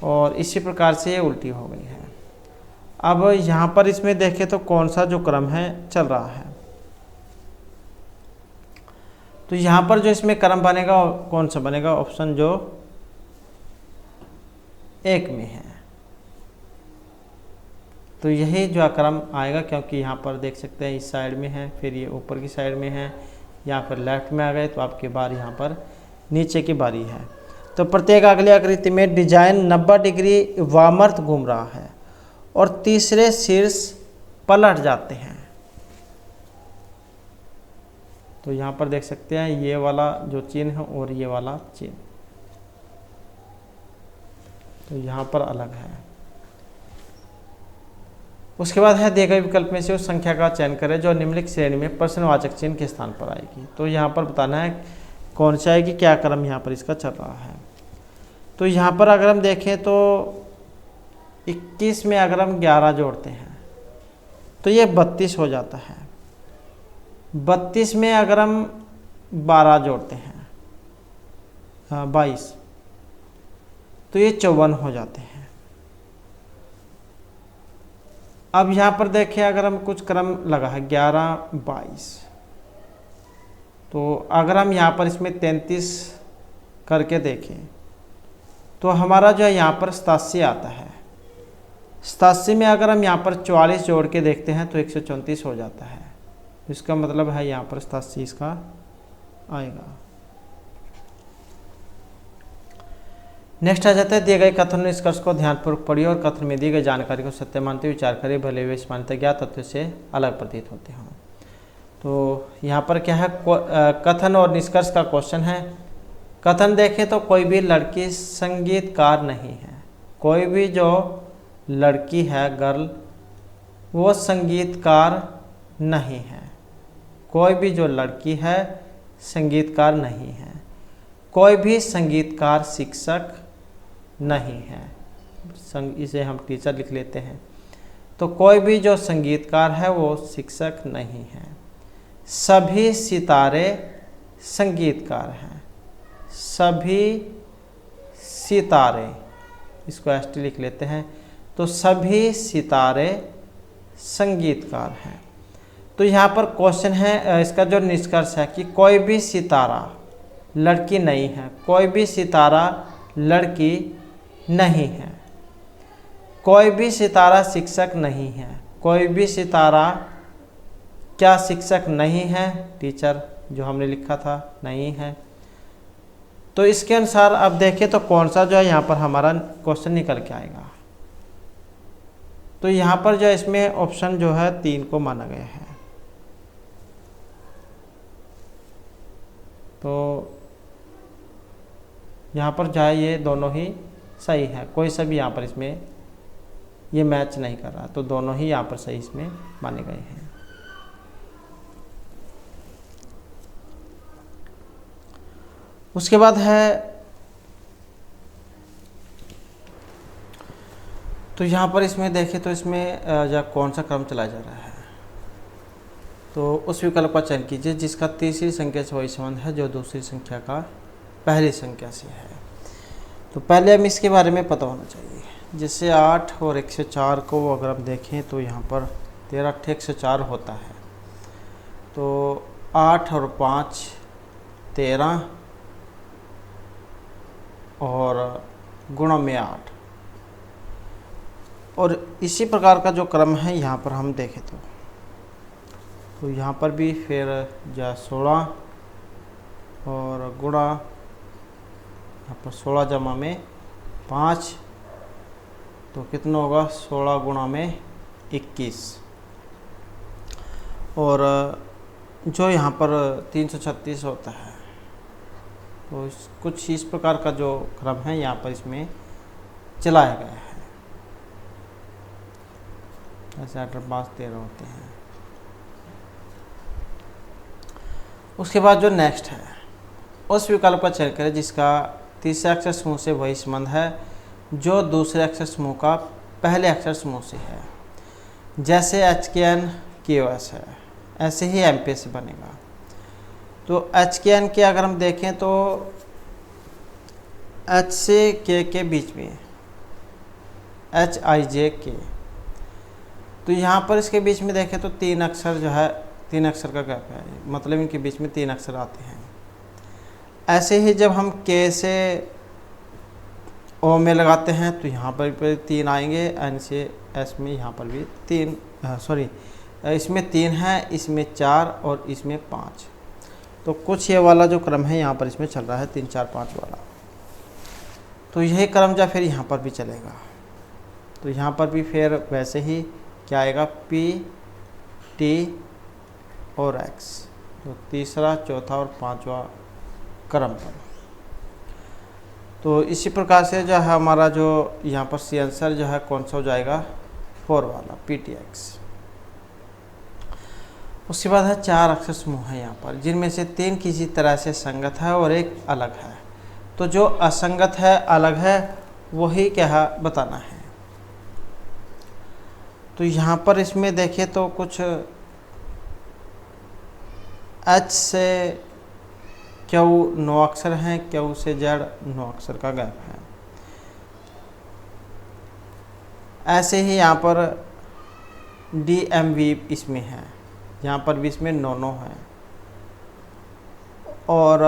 और इसी प्रकार से ये उल्टी हो गई है। अब यहाँ पर इसमें देखें तो कौन सा जो क्रम है चल रहा है, तो यहाँ पर जो इसमें क्रम बनेगा कौन सा बनेगा? ऑप्शन जो 1 में है। तो यही जो क्रम आएगा, क्योंकि यहाँ पर देख सकते हैं इस साइड में है, फिर ये ऊपर की साइड में है, या फिर लेफ्ट में आ गए तो आपकी बार यहाँ पर नीचे की बारी है। तो प्रत्येक अगली आकृति में डिजाइन 90 डिग्री वामावर्त घूम रहा है और तीसरे शीर्ष पलट जाते हैं। तो यहाँ पर देख सकते हैं ये वाला जो चिन्ह है और ये वाला चिन्ह, तो यहाँ पर अलग है। उसके बाद है दिए गए विकल्प में से उस संख्या का चयन करें जो निम्नलिखित श्रेणी में प्रश्नवाचक चिन्ह के स्थान पर आएगी। तो यहाँ पर बताना है कौन सी आएगी, क्या क्रम यहाँ पर इसका चल रहा है। तो यहाँ पर अगर हम देखें तो 21 में अगर हम 11 जोड़ते हैं तो ये 32 हो जाता है। 32 में अगर हम 12 जोड़ते हैं, 22, तो ये 54 हो जाते हैं। अब यहाँ पर देखें अगर हम कुछ क्रम लगा है 11 22, तो अगर हम यहाँ पर इसमें 33 करके देखें तो हमारा जो है यहाँ पर 87 आता है। 87 में अगर हम यहाँ पर 44 जोड़ के देखते हैं तो 134 हो जाता है। इसका मतलब है यहाँ पर 87 इसका आएगा। नेक्स्ट आ जाता है दिए गए कथन निष्कर्ष को ध्यानपूर्वक पढ़िए और कथन में दी गई जानकारी को सत्य मानते हुए विचार करिए, भले वे मान्यता ज्ञात तथ्य से अलग प्रतीत होते हों। तो यहाँ पर क्या है, कथन और निष्कर्ष का क्वेश्चन है। कथन देखें तो कोई भी लड़की संगीतकार नहीं है, कोई भी जो लड़की है गर्ल वो संगीतकार नहीं है, कोई भी जो लड़की है संगीतकार नहीं है, कोई भी संगीतकार शिक्षक नहीं है, इसे हम टीचर लिख लेते हैं। तो कोई भी जो संगीतकार है वो शिक्षक नहीं है। सभी सितारे संगीतकार हैं, सभी सितारे, इसको एस टी लिख लेते हैं। तो सभी सितारे संगीतकार हैं। तो यहाँ पर क्वेश्चन है, इसका जो निष्कर्ष है कि कोई भी सितारा लड़की नहीं है, कोई भी सितारा लड़की नहीं है, कोई भी सितारा शिक्षक नहीं है, कोई भी सितारा क्या शिक्षक नहीं है, टीचर जो हमने लिखा था नहीं है। तो इसके अनुसार अब देखें तो कौन सा जो है यहाँ पर हमारा क्वेश्चन निकल के आएगा। तो यहाँ पर जो इसमें ऑप्शन जो है 3 को माना गया है। तो यहाँ पर जो है ये दोनों ही सही है, कोई सा भी यहाँ पर इसमें ये मैच नहीं कर रहा, तो दोनों ही यहाँ पर सही इसमें माने गए हैं। उसके बाद है, तो यहाँ पर इसमें देखें तो इसमें जब कौन सा क्रम चलाया जा रहा है, तो उस विकल्प का चयन कीजिए जिसका तीसरी संख्या से वही संबंध है जो दूसरी संख्या का पहली संख्या से है। तो पहले हम इसके बारे में पता होना चाहिए। जैसे 8 और 104 को अगर हम देखें तो यहाँ पर 13 8 104 होता है। तो 8 और 5 13 और गुणा में 8, और इसी प्रकार का जो क्रम है यहाँ पर हम देखें तो यहाँ पर भी फिर जा 16 और गुणा, यहाँ पर 16 जमा में 5, तो कितना होगा 16 गुणा में 21, और जो यहाँ पर 336 होता है। तो कुछ इस प्रकार का जो क्रम है यहाँ पर इसमें चलाया गया है। ऐसे 8 और 5 13 होते हैं। उसके बाद जो नेक्स्ट है, उस विकल्प का चयन करें जिसका तीसरे अक्षर समूह से वही संबंध है जो दूसरे अक्षर समूह का पहले अक्षर समूह से है। जैसे HKN KOS है, ऐसे ही MP से बनेगा। तो HKN के अगर हम देखें तो H से K के बीच में HIJK, तो यहाँ पर इसके बीच में देखें तो 3 अक्षर जो है, 3 अक्षर का गैप है, मतलब इनके बीच में 3 अक्षर आते हैं। ऐसे ही जब हम K से O में लगाते हैं तो यहाँ पर 3 आएंगे, N से S में यहाँ पर भी 3, इसमें 3 है, इसमें 4 और इसमें 5। तो कुछ ये वाला जो क्रम है यहाँ पर इसमें चल रहा है 3 4 5 वाला। तो यही क्रम जो फिर यहाँ पर भी चलेगा। तो यहाँ पर भी फिर वैसे ही क्या आएगा, P T और X, तो तीसरा चौथा और 5वां क्रम पर। तो इसी प्रकार से जो है हमारा जो यहाँ पर सी आंसर जो है कौन सा हो जाएगा, 4 वाला PTX। उसके बाद है 4 अक्षर समूह है यहाँ पर, जिनमें से 3 किसी तरह से संगत है और एक अलग है। तो जो असंगत है, अलग है, वही क्या बताना है। तो यहाँ पर इसमें देखें तो कुछ H से Q 9 अक्षर हैं, Q से Z 9 अक्षर का गैप है। ऐसे ही यहाँ पर DMV इसमें है, यहाँ पर भी इसमें 9 9 है, और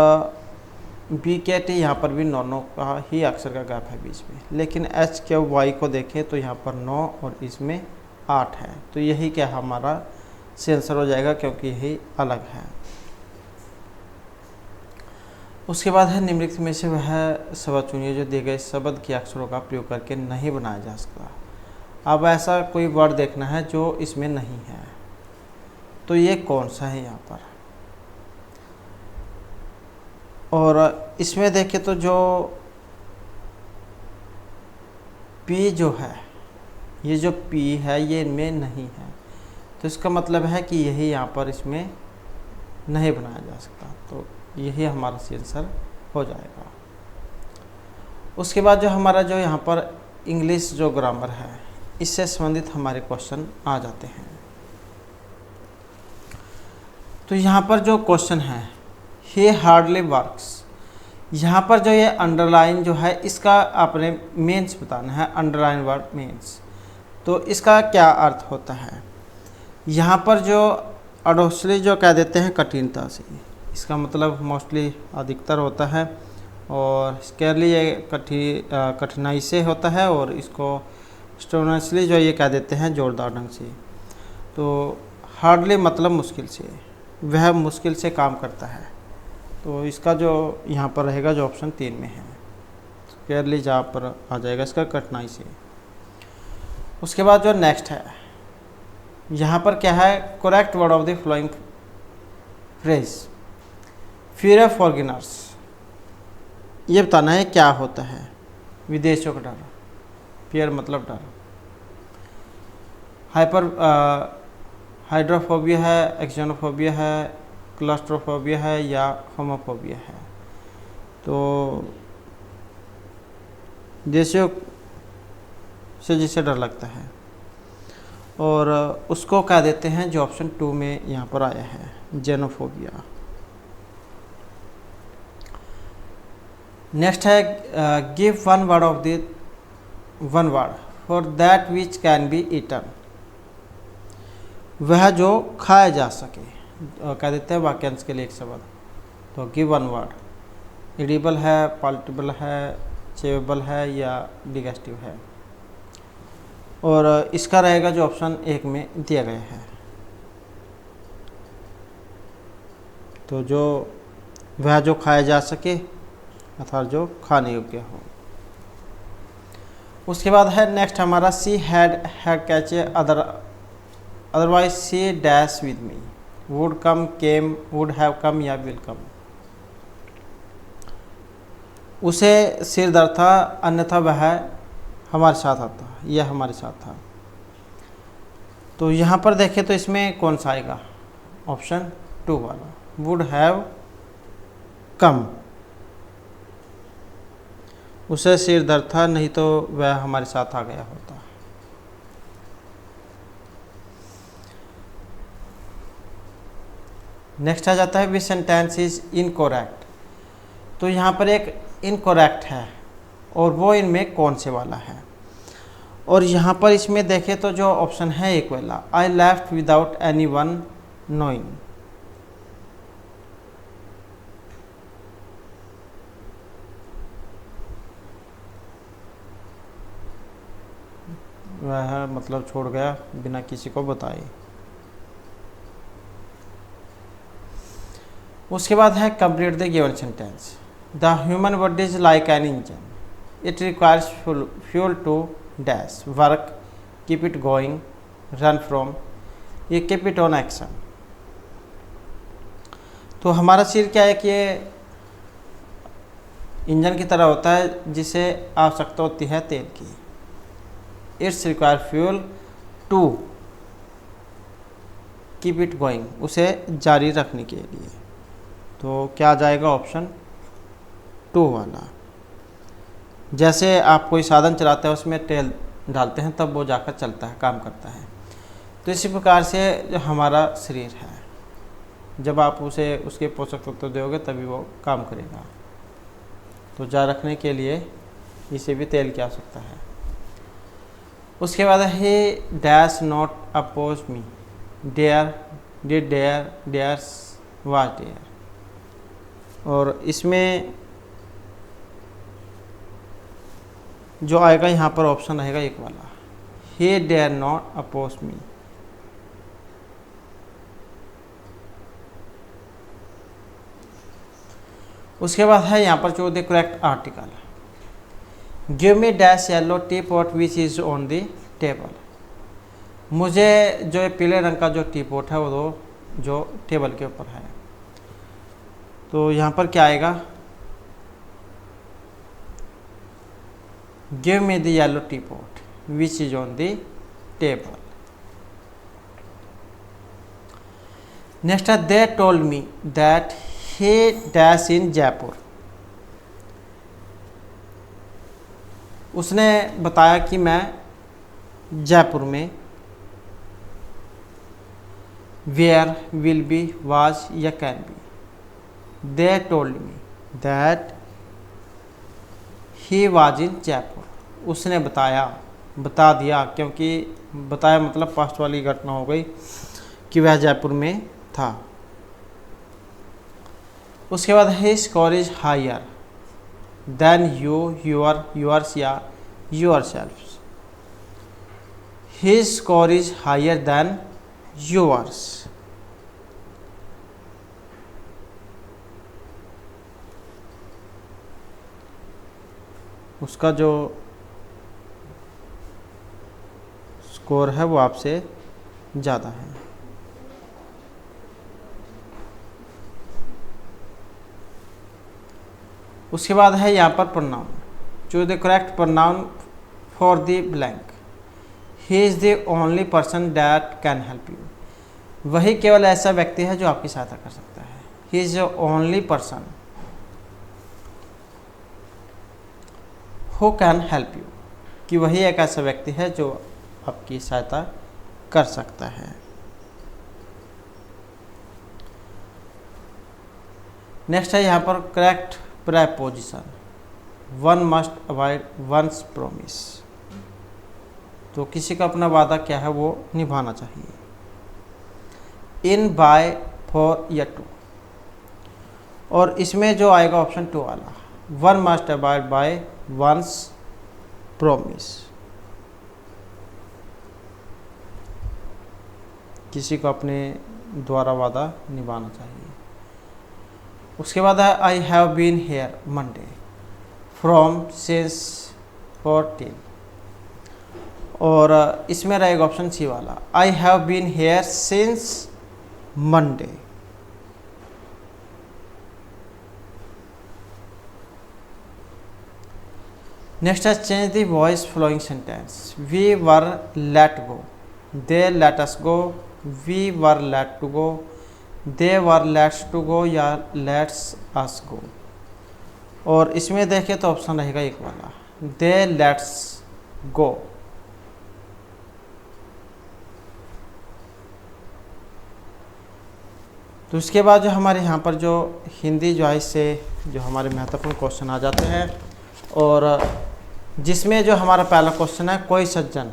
BKT यहाँ पर भी 9 9 का ही अक्षर का गैप है बीच में। लेकिन HQY को देखें तो यहाँ पर 9 और इसमें 8 है। तो यही क्या हमारा सी आंसर हो जाएगा, क्योंकि यही अलग है। उसके बाद है निम्नलिखित में से वह शब्द चुनिए जो दिए गए शब्द के अक्षरों का प्रयोग करके नहीं बनाया जा सकता। अब ऐसा कोई वर्ड देखना है जो इसमें नहीं है, तो ये कौन सा है यहाँ पर। और इसमें देखें तो जो पी जो है, ये जो पी है ये इनमें नहीं है, तो इसका मतलब है कि यही यहाँ पर इसमें नहीं बनाया जा सकता, तो यही हमारा सी आंसर हो जाएगा। उसके बाद जो हमारा जो यहाँ पर इंग्लिश जो ग्रामर है, इससे संबंधित हमारे क्वेश्चन आ जाते हैं। तो यहाँ पर जो क्वेश्चन है, ही हार्डली वर्क्स, यहाँ पर जो ये अंडरलाइन जो है इसका आपने मीन्स बताना है। अंडरलाइन वर्ड मीन्स, तो इसका क्या अर्थ होता है। यहाँ पर जो अडोसली जो कह देते हैं कठिनता से, इसका मतलब मोस्टली अधिकतर होता है, और स्केरली ये कठिनाई से होता है, और इसको स्टोनसली जो ये कह देते हैं जोरदार ढंग से। तो हार्डली मतलब मुश्किल से, वह मुश्किल से काम करता है, तो इसका जो यहाँ पर रहेगा जो ऑप्शन 3 में है, स्केरली जहाँ पर आ जाएगा इसका कठिनाई से। उसके बाद जो नेक्स्ट है, यहाँ पर क्या है, correct word of the following phrase, fear of foreigners, ये बताना है क्या होता है। विदेशियों का डर, फियर मतलब डर। हाइड्रोफोबिया है, एक्सोनोफोबिया है, क्लस्ट्रोफोबिया है या होमोफोबिया है। तो देशियों से जिसे डर लगता है, और उसको कह देते हैं जो ऑप्शन 2 में यहाँ पर आया है, जेनोफोबिया। नेक्स्ट है give one word of the one word for that which can be eaten, वह जो खाया जा सके, कह देते हैं वाक्यांश के लिए एक शब्द। तो गिव वन वर्ड, एडिबल है, पाल्टेबल है, चेवेबल है या डिगेस्टिव है, और इसका रहेगा जो ऑप्शन 1 में दिया गया है। तो जो वह जो खाया जा सके अर्थात जो खाने योग्य हो। उसके बाद है नेक्स्ट हमारा she had caught a otherwise she dash with me, would come, came, would have come या विल कम। उसे सिर दर्द था अन्यथा वह हमारे साथ आता, यह हमारे साथ था। तो यहाँ पर देखें तो इसमें कौन सा आएगा, ऑप्शन 2 वाला, वुड हैव कम। उसे सिर दर्द था, नहीं तो वह हमारे साथ आ गया होता। नेक्स्ट आ जाता है विच सेंटेंस इज इनकोरेक्ट। तो यहाँ पर एक इनकोरेक्ट है, और वो इनमें कौन से वाला है। और यहाँ पर इसमें देखें तो जो ऑप्शन है 1 वाला, I left without any one knowing. वह मतलब छोड़ गया बिना किसी को बताए। उसके बाद है complete the given sentence. The human body is like an engine, it requires fuel to dash, work, keep it going, run from, ये कीप इट ऑन एक्शन। तो हमारा सिर क्या है कि ये इंजन की तरह होता है जिसे आवश्यकता होती है तेल की। It's require fuel to keep it going, उसे जारी रखने के लिए। तो क्या आ जाएगा, ऑप्शन 2 वाला। जैसे आप कोई साधन चलाते हैं उसमें तेल डालते हैं तब वो जाकर चलता है, काम करता है। तो इसी प्रकार से जो हमारा शरीर है, जब आप उसे उसके पोषक तत्व दोगे तभी वो काम करेगा। तो जा रखने के लिए इसे भी तेल की आवश्यकता है। उसके बाद है dash not oppose me, dare, did dare, dares, was dare. और इसमें जो आएगा यहाँ पर ऑप्शन रहेगा 1 वाला, he dare not oppose me। उसके बाद है यहाँ पर जो the correct article, give me dash yellow tea pot which is on the table. मुझे जो पीले रंग का जो टी पॉट है वो जो टेबल के ऊपर है। तो यहाँ पर क्या आएगा, give me the yellow tea pot which is on the table. Next है they told me that he dash in Jaipur. उसने बताया कि मैं जयपुर में, वेयर विल बी वाज या can be. They told me that he was in Jaipur. उसने बताया, बता दिया, क्योंकि बताया मतलब पास्ट वाली घटना हो गई कि वह जयपुर में था। उसके बाद he score is higher than you, yours या your self. He score is higher than yours. उसका जो स्कोर है वो आपसे ज़्यादा है। उसके बाद है यहाँ पर pronoun, choose the correct pronoun for the blank. He is the only person that can help you. वही केवल ऐसा व्यक्ति है जो आपकी सहायता कर सकता है। He is the only person who can help you, कि वही एक ऐसा व्यक्ति है जो आपकी सहायता कर सकता है। नेक्स्ट है यहाँ पर correct preposition, one must avoid one's promise. तो किसी का अपना वादा क्या है वो निभाना चाहिए। इन, बाय, फॉर या टू। और इसमें जो आएगा ऑप्शन टू वाला, one must avoid by one's promise. किसी को अपने द्वारा वादा निभाना चाहिए। उसके बाद है I have been here Monday from since 14। और इसमें रहेगा ऑप्शन सी वाला, I have been here since Monday. Next है change the voice following sentence, we were let go, they let us go, we were let to go, they were lets to go या लेट्स अस गो। और इसमें देखें तो ऑप्शन रहेगा एक वाला, दे लेट्स गो। तो उसके बाद जो हमारे यहाँ पर जो हिंदी चॉइस से जो हमारे महत्वपूर्ण क्वेश्चन आ जाते हैं, और जिसमें जो हमारा पहला क्वेश्चन है, कोई सज्जन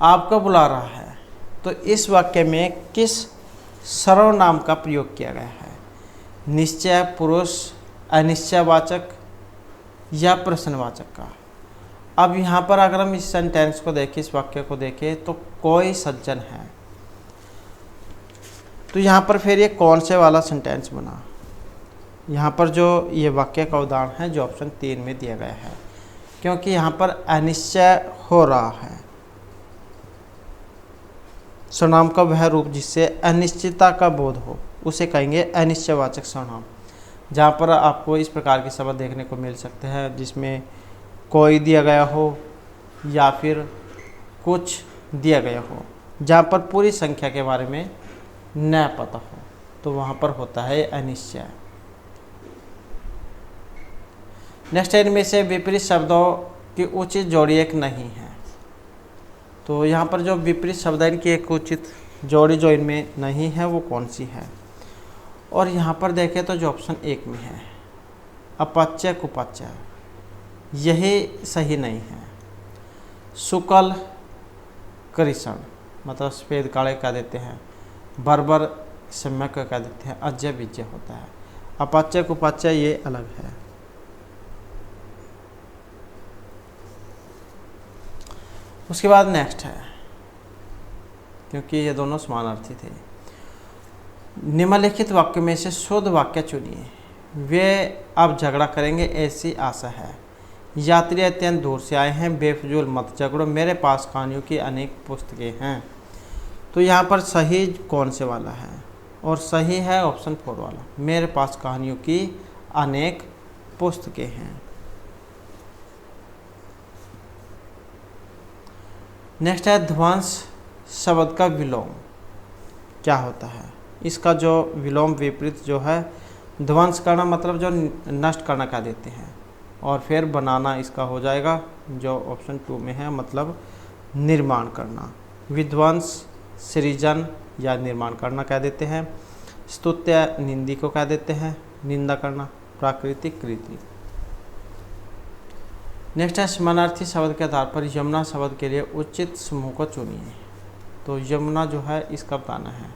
आपको बुला रहा है, तो इस वाक्य में किस सर्वनाम का प्रयोग किया गया है। निश्चय, पुरुष, अनिश्चयवाचक या प्रश्नवाचक का। अब यहाँ पर अगर हम इस सेंटेंस को देखें, इस वाक्य को देखें, तो कोई सज्जन है, तो यहाँ पर फिर ये कौन से वाला सेंटेंस बना। यहाँ पर जो ये वाक्य का उदाहरण है जो ऑप्शन 3 में दिया गया है, क्योंकि यहाँ पर अनिश्चय हो रहा है। सर्वनाम का वह रूप जिससे अनिश्चितता का बोध हो उसे कहेंगे अनिश्चयवाचक सर्वनाम। जहाँ पर आपको इस प्रकार के शब्द देखने को मिल सकते हैं जिसमें कोई दिया गया हो या फिर कुछ दिया गया हो, जहाँ पर पूरी संख्या के बारे में न पता हो, तो वहाँ पर होता है अनिश्चय। नेक्स्ट, इनमें से विपरीत शब्दों की उचित जोड़ी एक नहीं है। तो यहाँ पर जो विपरीत शब्द है इनकी एक उचित जोड़ी जो इनमें नहीं है वो कौन सी है। और यहाँ पर देखें तो जो ऑप्शन 1 में है अपच्य कुपच्य, यही सही नहीं है। शुक्ल कृष्ण मतलब सफ़ेद काले कह देते हैं, बर्बर सम्यक कह देते हैं, अज्य विजय होता है। अपच्य कुपच्य ये अलग है। उसके बाद नेक्स्ट है, क्योंकि ये दोनों समानार्थी थे, निम्नलिखित वाक्य में से शुद्ध वाक्य चुनिए। वे अब झगड़ा करेंगे ऐसी आशा है। यात्री अत्यंत दूर से आए हैं, बेफजूल मत झगड़ो, मेरे पास कहानियों की अनेक पुस्तकें हैं। तो यहाँ पर सही कौन से वाला है? और सही है ऑप्शन 4 वाला, मेरे पास कहानियों की अनेक पुस्तकें हैं। नेक्स्ट है ध्वंस शब्द का विलोम क्या होता है? इसका जो विलोम विपरीत जो है, ध्वंस करना मतलब जो नष्ट करना कह देते हैं, और फिर बनाना इसका हो जाएगा जो ऑप्शन 2 में है, मतलब निर्माण करना। विध्वंस सृजन या निर्माण करना कह देते हैं। स्तुत्य निंदी को कह देते हैं, निंदा करना। प्राकृतिक कृति। नेक्स्ट है समानार्थी शब्द के आधार पर यमुना शब्द के लिए उचित समूह को चुनिए। तो यमुना जो है इसका बताना है,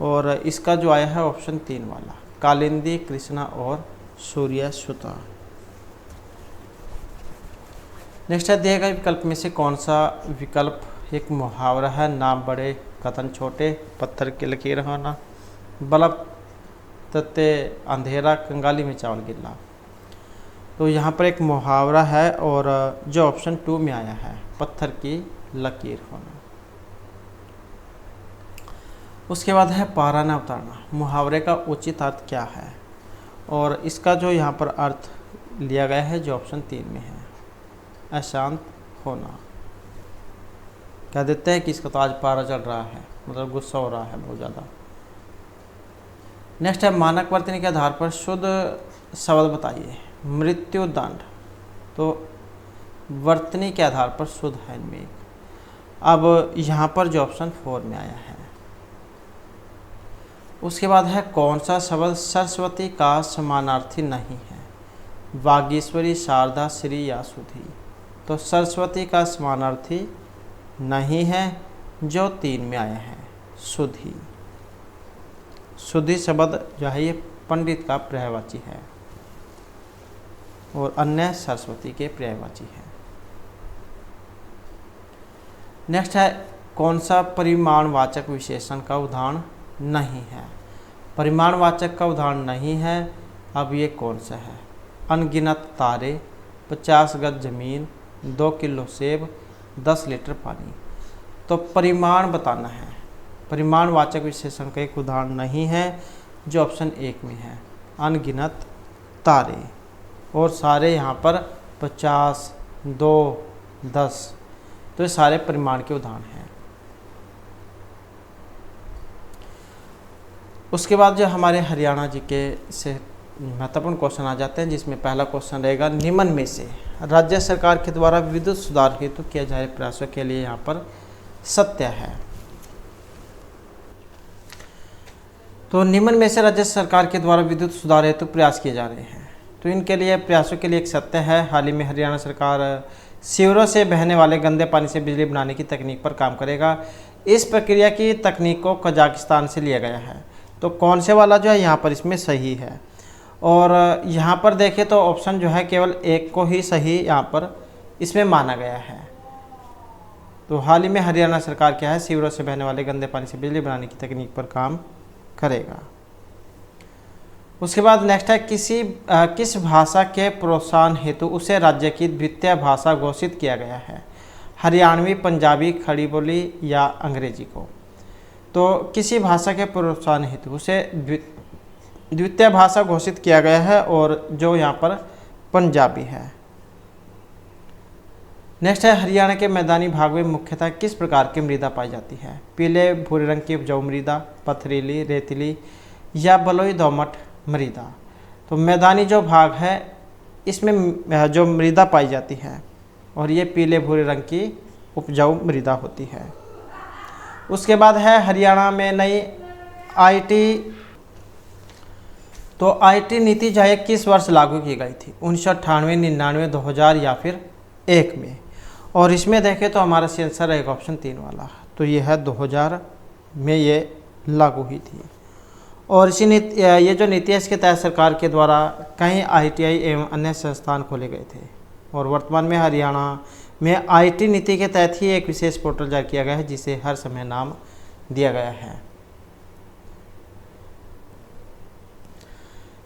और इसका जो आया है ऑप्शन 3 वाला, कालिंदी, कृष्णा और सूर्य सुता। नेक्स्ट है दिए गए विकल्प में से कौन सा विकल्प एक मुहावरा है? नाम बड़े कथन छोटे, पत्थर की लकीर होना, बल्ब तत्ते अंधेरा, कंगाली में चावल गिरना। तो यहाँ पर एक मुहावरा है, और जो ऑप्शन 2 में आया है, पत्थर की लकीर होना। उसके बाद है पारा न उतारना। मुहावरे का उचित अर्थ क्या है? और इसका जो यहाँ पर अर्थ लिया गया है जो ऑप्शन 3 में है, अशांत होना। कह देते हैं कि इसका तो आज पारा चढ़ रहा है, मतलब गुस्सा हो रहा है बहुत ज़्यादा। नेक्स्ट है मानक वर्तनी के आधार पर शुद्ध शब्द बताइए। मृत्यु दंड, तो वर्तनी के आधार पर शुद्ध है इनमें। अब यहाँ पर जो ऑप्शन 4 में आया है। उसके बाद है कौन सा शब्द सरस्वती का समानार्थी नहीं है? वागीश्वरी, शारदा, श्री या सुधी। तो सरस्वती का समानार्थी नहीं है, जो 3 में आया है, सुधी। सुधी शब्द जो है ये पंडित का पर्यायवाची है, और अन्य सरस्वती के पर्यायवाची है। नेक्स्ट है कौन सा परिमाणवाचक विशेषण का उदाहरण नहीं है? परिमाणवाचक का उदाहरण नहीं है, अब ये कौन सा है? अनगिनत तारे, 50 गज जमीन, 2 किलो सेब, 10 लीटर पानी। तो परिमाण बताना है, परिमाणवाचक विशेषण का एक उदाहरण नहीं है, जो ऑप्शन 1 में है, अनगिनत तारे। और सारे यहाँ पर 50, 2, 10, तो ये सारे परिमाण के उदाहरण हैं। उसके बाद जो हमारे हरियाणा जी के से महत्वपूर्ण क्वेश्चन आ जाते हैं, जिसमें पहला क्वेश्चन रहेगा निम्न में से राज्य सरकार के द्वारा विद्युत सुधार हेतु किए जा रहे प्रयासों के लिए यहाँ पर सत्य है। तो निम्न में से राज्य सरकार के द्वारा विद्युत सुधार हेतु प्रयास किए जा रहे हैं, तो इनके लिए प्रयासों के लिए एक सत्य है। हाल ही में हरियाणा सरकार सीवरों से बहने वाले गंदे पानी से बिजली बनाने की तकनीक पर काम करेगा। इस प्रक्रिया की तकनीक को कजाकिस्तान से लिया गया है। तो कौन से वाला जो है यहाँ पर इसमें सही है? और यहाँ पर देखें तो ऑप्शन जो है केवल 1 को ही सही यहाँ पर इसमें माना गया है। तो हाल ही में हरियाणा सरकार क्या है, सीवरों से बहने वाले गंदे पानी से बिजली बनाने की तकनीक पर काम करेगा। उसके बाद नेक्स्ट है किस भाषा के प्रोत्साहन हेतु उसे राज्य की द्वितीय भाषा घोषित किया गया है? हरियाणवी, पंजाबी, खड़ी बोली या अंग्रेजी को। तो किसी भाषा के प्रोत्साहन हेतु उसे द्वितीय भाषा घोषित किया गया है, और जो यहाँ पर पंजाबी है। नेक्स्ट है हरियाणा के मैदानी भाग में मुख्यतः किस प्रकार की मृदा पाई जाती है? पीले भूरे रंग की उपजाऊ मृदा, पथरीली, रेतीली या बलुई दोमट मृदा। तो मैदानी जो भाग है इसमें जो मृदा पाई जाती है, और ये पीले भूरे रंग की उपजाऊ मृदा होती है। उसके बाद है हरियाणा में नई आईटी, तो आईटी नीति जो है किस वर्ष लागू की गई थी? 1998, 99, 2000 या फिर 1 में। और इसमें देखें तो हमारा आंसर रहेगा ऑप्शन 3 वाला, तो ये है 2000 में ये लागू हुई थी। और इसी नीति, ये जो नीति है इसके तहत सरकार के द्वारा कई आईटीआई एवं अन्य संस्थान खोले गए थे। और वर्तमान में हरियाणा में आईटी नीति के तहत ही एक विशेष पोर्टल जारी किया गया है, जिसे हर समय नाम दिया गया है।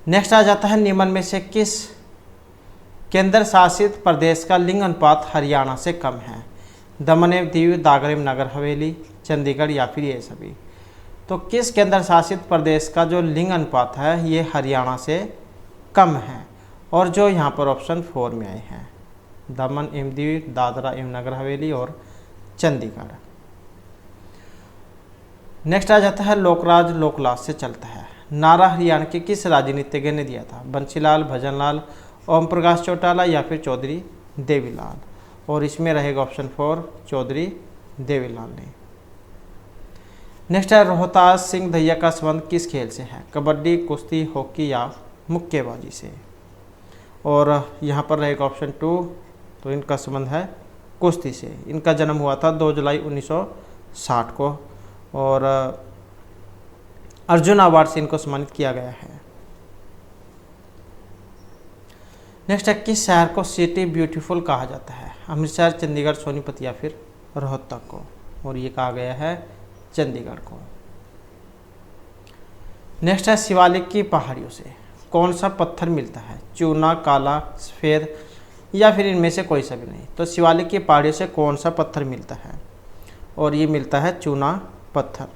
नेक्स्ट आ जाता है निम्न में से किस केंद्र शासित प्रदेश का लिंग अनुपात हरियाणा से कम है? दमन एवं दीव, दादर एवं नगर हवेली, चंडीगढ़ या फिर ये सभी। तो किस केंद्र शासित प्रदेश का जो लिंग अनुपात है ये हरियाणा से कम है? और जो यहाँ पर ऑप्शन 4 में आए हैं, दमन एवं दीव, दादरा एवं नगर हवेली और चंडीगढ़। नेक्स्ट आ जाता है लोकराज लोकलाज से चलता है। नारा हरियाणा के किस राजनीतिज्ञ ने दिया था? बंसीलाल, भजनलाल, ओम प्रकाश चौटाला या फिर चौधरी देवीलाल। और इसमें रहेगा ऑप्शन 4 चौधरी देवीलाल ने। नेक्स्ट है रोहतास सिंह दहिया का संबंध किस खेल से है? कबड्डी, कुश्ती, हॉकी या मुक्केबाजी से। और यहाँ पर रहेगा ऑप्शन 2, तो इनका संबंध है कुश्ती से। इनका जन्म हुआ था 2 जुलाई 1960 को और अर्जुन अवार्ड से इनको सम्मानित किया गया है। नेक्स्ट है किस शहर को सिटी ब्यूटीफुल कहा जाता है? अमृतसर, चंडीगढ़, सोनीपत या फिर रोहतक को। और ये कहा गया है चंडीगढ़ को। नेक्स्ट है शिवालिक की पहाड़ियों से कौन सा पत्थर मिलता है? चूना, काला, सफेद या फिर इनमें से कोई सा भी नहीं। तो शिवालिक की पहाड़ियों से कौन सा पत्थर मिलता है? और ये मिलता है चूना पत्थर।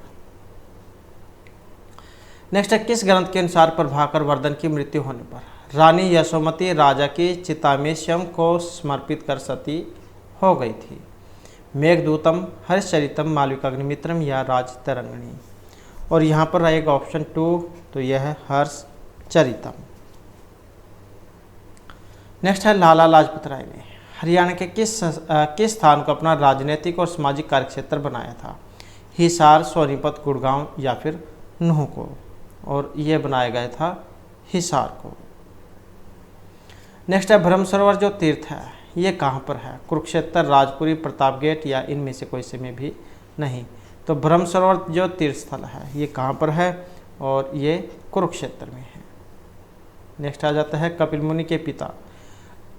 नेक्स्ट है किस ग्रंथ के अनुसार प्रभाकर वर्धन की मृत्यु होने पर रानी यशोमती राजा की चिता में स्वयं को समर्पित कर सती हो गई थी? मेघदूतम, हर्षचरितम, मालविकाग्निमित्रम या राजतरंगिणी। और यहाँ पर रहेगा ऑप्शन 2, तो यह है हर्षचरितम। नेक्स्ट है लाला लाजपत राय ने हरियाणा के किस स्थान को अपना राजनीतिक और सामाजिक कार्यक्षेत्र बनाया था? हिसार, सोनीपत, गुड़गांव या फिर नूंह को। और यह बनाया गया था हिसार को। नेक्स्ट है ब्रह्म सरोवर जो तीर्थ है ये कहाँ पर है? कुरुक्षेत्र, राजपुरी, प्रतापगढ़ या इनमें से कोई से में भी नहीं। तो ब्रह्म सरोवर जो तीर्थ स्थल है ये कहाँ पर है? और ये कुरुक्षेत्र में है। नेक्स्ट आ जाता है कपिल मुनि के पिता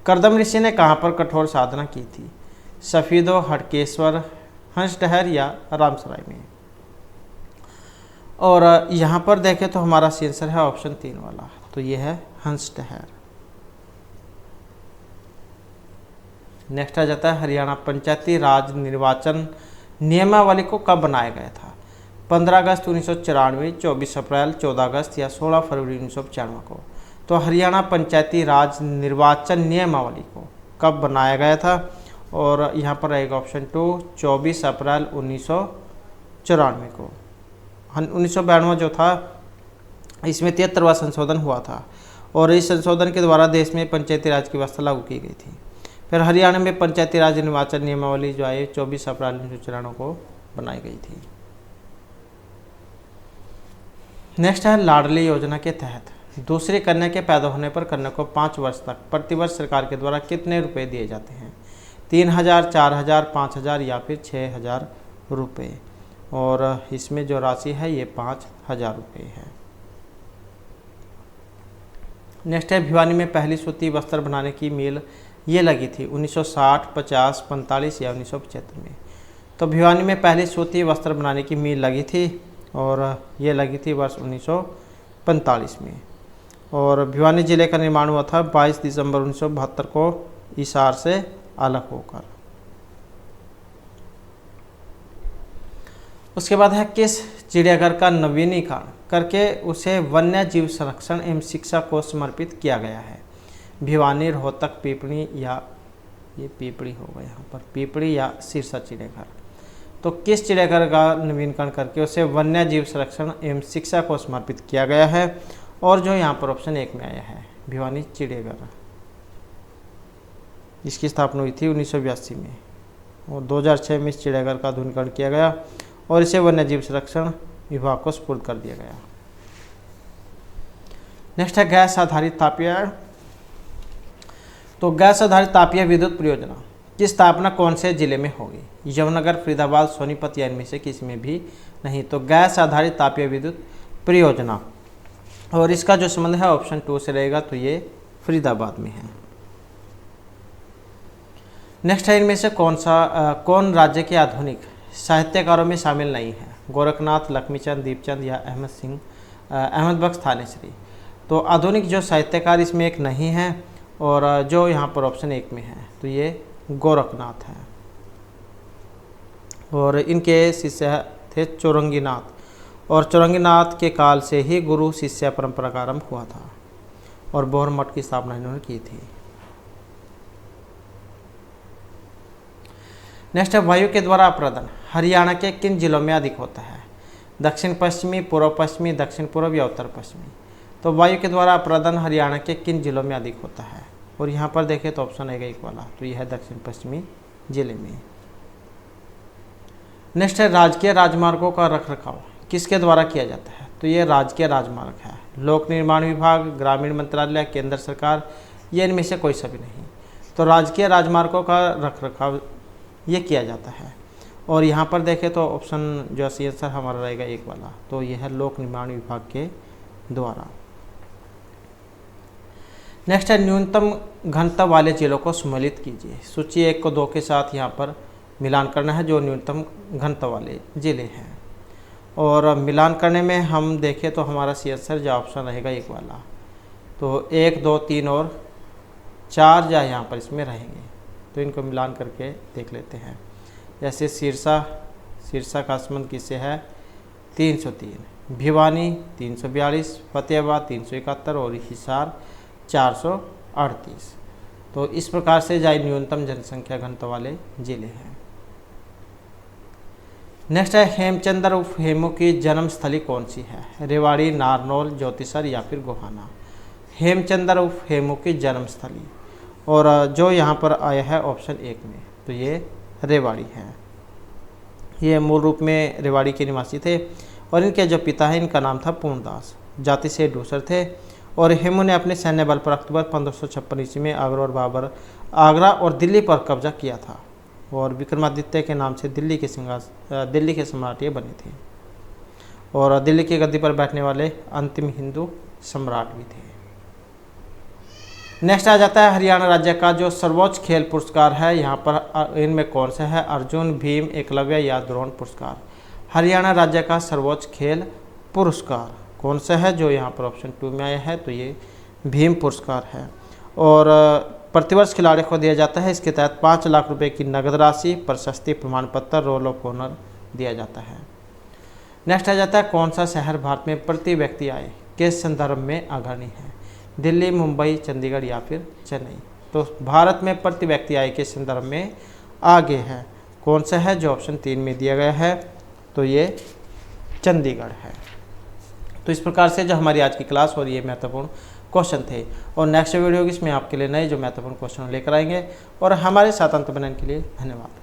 कर्दम ऋषि ने कहाँ पर कठोर साधना की थी? सफीदो, हटकेश्वर, हंसडहर या रामसराय में। और यहाँ पर देखें तो हमारा आंसर है ऑप्शन 3 वाला, तो ये है हंसडहर। नेक्स्ट आ जाता है हरियाणा पंचायती राज निर्वाचन नियमावली को कब बनाया गया था? 15 अगस्त 1994, 24 अप्रैल, 14 अगस्त या 16 फरवरी 1995 को। तो हरियाणा पंचायती राज निर्वाचन नियमावली को कब बनाया गया था? और यहाँ पर रहेगा ऑप्शन 2 24 अप्रैल 1994 को। 1992 जो था इसमें 73वां संशोधन हुआ था और इस संशोधन के द्वारा देश में पंचायती राज की व्यवस्था लागू की गई थी। फिर हरियाणा में पंचायती राज निर्वाचन नियमावली जो है 24 अप्रैल 1994 को बनाई गई थी। नेक्स्ट है लाडली योजना के तहत दूसरी कन्या के पैदा होने पर कन्या को 5 वर्ष तक प्रतिवर्ष सरकार के द्वारा कितने रुपए दिए जाते हैं? 3000, 4000, 5000 या फिर 6000 रुपये। और इसमें जो राशि है ये 5000 रुपये है। नेक्स्ट है भिवानी में पहली सूती वस्त्र बनाने की मिल ये लगी थी 1960, 50, 45 या 1975 में। तो भिवानी में पहली सूती वस्त्र बनाने की मिल लगी थी और ये लगी थी वर्ष 1945 में। और भिवानी जिले का निर्माण हुआ था 22 दिसंबर 1972 को हिसार से अलग होकर। उसके बाद है किस चिड़ियाघर का नवीनीकरण करके उसे वन्य जीव संरक्षण एवं शिक्षा को समर्पित किया गया है? भिवानी, रोहतक, पीपड़ी या ये पीपड़ी होगा यहाँ पर, पीपड़ी या सिरसा चिड़ियाघर। तो किस चिड़ियाघर का नवीनीकरण करके उसे वन्य जीव संरक्षण एवं शिक्षा को समर्पित किया गया है? और जो यहाँ पर ऑप्शन 1 में आया है भिवानी चिड़ियाघर, जिसकी स्थापना हुई थी 1982 में और 2006 में इस चिड़ियाघर का आधुनिकीकरण किया गया और इसे वन्य जीव संरक्षण विभाग को सुपुर्द कर दिया गया। नेक्स्ट है गैस आधारित तापीय। तो गैस आधारित तापीय विद्युत परियोजना की स्थापना कौन से जिले में होगी? यमुनानगर, फरीदाबाद, सोनीपत या इनमें से किसी में भी नहीं। तो गैस आधारित तापीय विद्युत परियोजना और इसका जो संबंध है ऑप्शन 2 से रहेगा, तो ये फरीदाबाद में है। नेक्स्ट है इनमें से कौन राज्य के आधुनिक साहित्यकारों में शामिल नहीं है? गोरखनाथ, लक्ष्मीचंद, दीपचंद या अहमद बख्श थानेसरी। तो आधुनिक जो साहित्यकार इसमें एक नहीं है, और जो यहाँ पर ऑप्शन 1 में है तो ये गोरखनाथ है। और इनके शिष्य थे चौरंगीनाथ, और चौरंगीनाथ के काल से ही गुरु शिष्य परंपरा का आरंभ हुआ था, और बौर मठ की स्थापना इन्होंने की थी। नेक्स्ट है वायु के द्वारा अप्रदन हरियाणा के किन जिलों में अधिक होता है? दक्षिण पश्चिमी, पूर्व पश्चिमी, दक्षिण पूर्व या उत्तर पश्चिमी। तो वायु के द्वारा अप्रदन हरियाणा के किन जिलों में अधिक होता है? और यहाँ पर देखें तो ऑप्शन आएगा 1 वाला, तो यह है दक्षिण पश्चिमी जिले में। नेक्स्ट है राजकीय राजमार्गों का रखरखाव किसके द्वारा किया जाता है? तो ये राजकीय राजमार्ग है। लोक निर्माण विभाग, ग्रामीण मंत्रालय, केंद्र सरकार, ये इनमें से कोई सभी नहीं। तो राजकीय राजमार्गों का रखरखाव ये किया जाता है। और यहाँ पर देखें तो ऑप्शन जो सी आंसर हमारा रहेगा 1 वाला, तो यह है लोक निर्माण विभाग के द्वारा। नेक्स्ट है न्यूनतम घनत्व वाले जिलों को सम्मिलित कीजिए। सूची 1 को 2 के साथ यहाँ पर मिलान करना है, जो न्यूनतम घनत्व वाले जिले हैं। और मिलान करने में हम देखें तो हमारा सी आंसर जो ऑप्शन रहेगा 1 वाला, तो 1, 2, 3 और 4 जा यहाँ पर इसमें रहेंगे। तो इनको मिलान करके देख लेते हैं। जैसे सिरसा का संबंध किससे है? 303, भिवानी 342, फतेहाबाद 371 और हिसार 438। तो इस प्रकार से जाए न्यूनतम जनसंख्या घनत्व वाले जिले हैं। नेक्स्ट है हेमचंद्र उर्फ हेमू की जन्मस्थली कौन सी है? रेवाड़ी, नारनौल, ज्योतिसर या फिर गोहाना। हेमचंद्र उर्फ हेमू की जन्मस्थली, और जो यहाँ पर आया है ऑप्शन 1 में, तो ये रेवाड़ी है। ये मूल रूप में रेवाड़ी के निवासी थे, और इनके जो पिता हैं इनका नाम था पूर्णदास, जाति से डूसर थे। और हेमू ने अपने सैन्य बल पर अक्टूबर 1556 ईस्वी में आगरा और दिल्ली पर कब्जा किया था, और विक्रमादित्य के नाम से दिल्ली के सम्राट ये बने थे, और दिल्ली की गद्दी पर बैठने वाले अंतिम हिंदू सम्राट भी थे। नेक्स्ट आ जाता है हरियाणा राज्य का जो सर्वोच्च खेल पुरस्कार है। यहाँ पर इनमें कौन सा है? अर्जुन, भीम, एकलव्य या द्रोण पुरस्कार। हरियाणा राज्य का सर्वोच्च खेल पुरस्कार कौन सा है? जो यहाँ पर ऑप्शन 2 में आया है, तो ये भीम पुरस्कार है। और प्रतिवर्ष खिलाड़ी को दिया जाता है। इसके तहत 5 लाख रुपए की नगद राशि, प्रशस्ति, प्रमाण पत्र, रोल ऑफ ऑनर दिया जाता है। नेक्स्ट आ जाता है कौन सा शहर भारत में प्रति व्यक्ति आय के संदर्भ में अग्रणी है? दिल्ली, मुंबई, चंडीगढ़ या फिर चेन्नई। तो भारत में प्रति व्यक्ति आय के संदर्भ में आगे है कौन सा है? जो ऑप्शन 3 में दिया गया है, तो ये चंडीगढ़ है। तो इस प्रकार से जो हमारी आज की क्लास और ये महत्वपूर्ण क्वेश्चन थे, और नेक्स्ट वीडियो इसमें आपके लिए नए जो महत्वपूर्ण क्वेश्चन लेकर आएंगे। और हमारे साथ अंत बनाने के लिए धन्यवाद।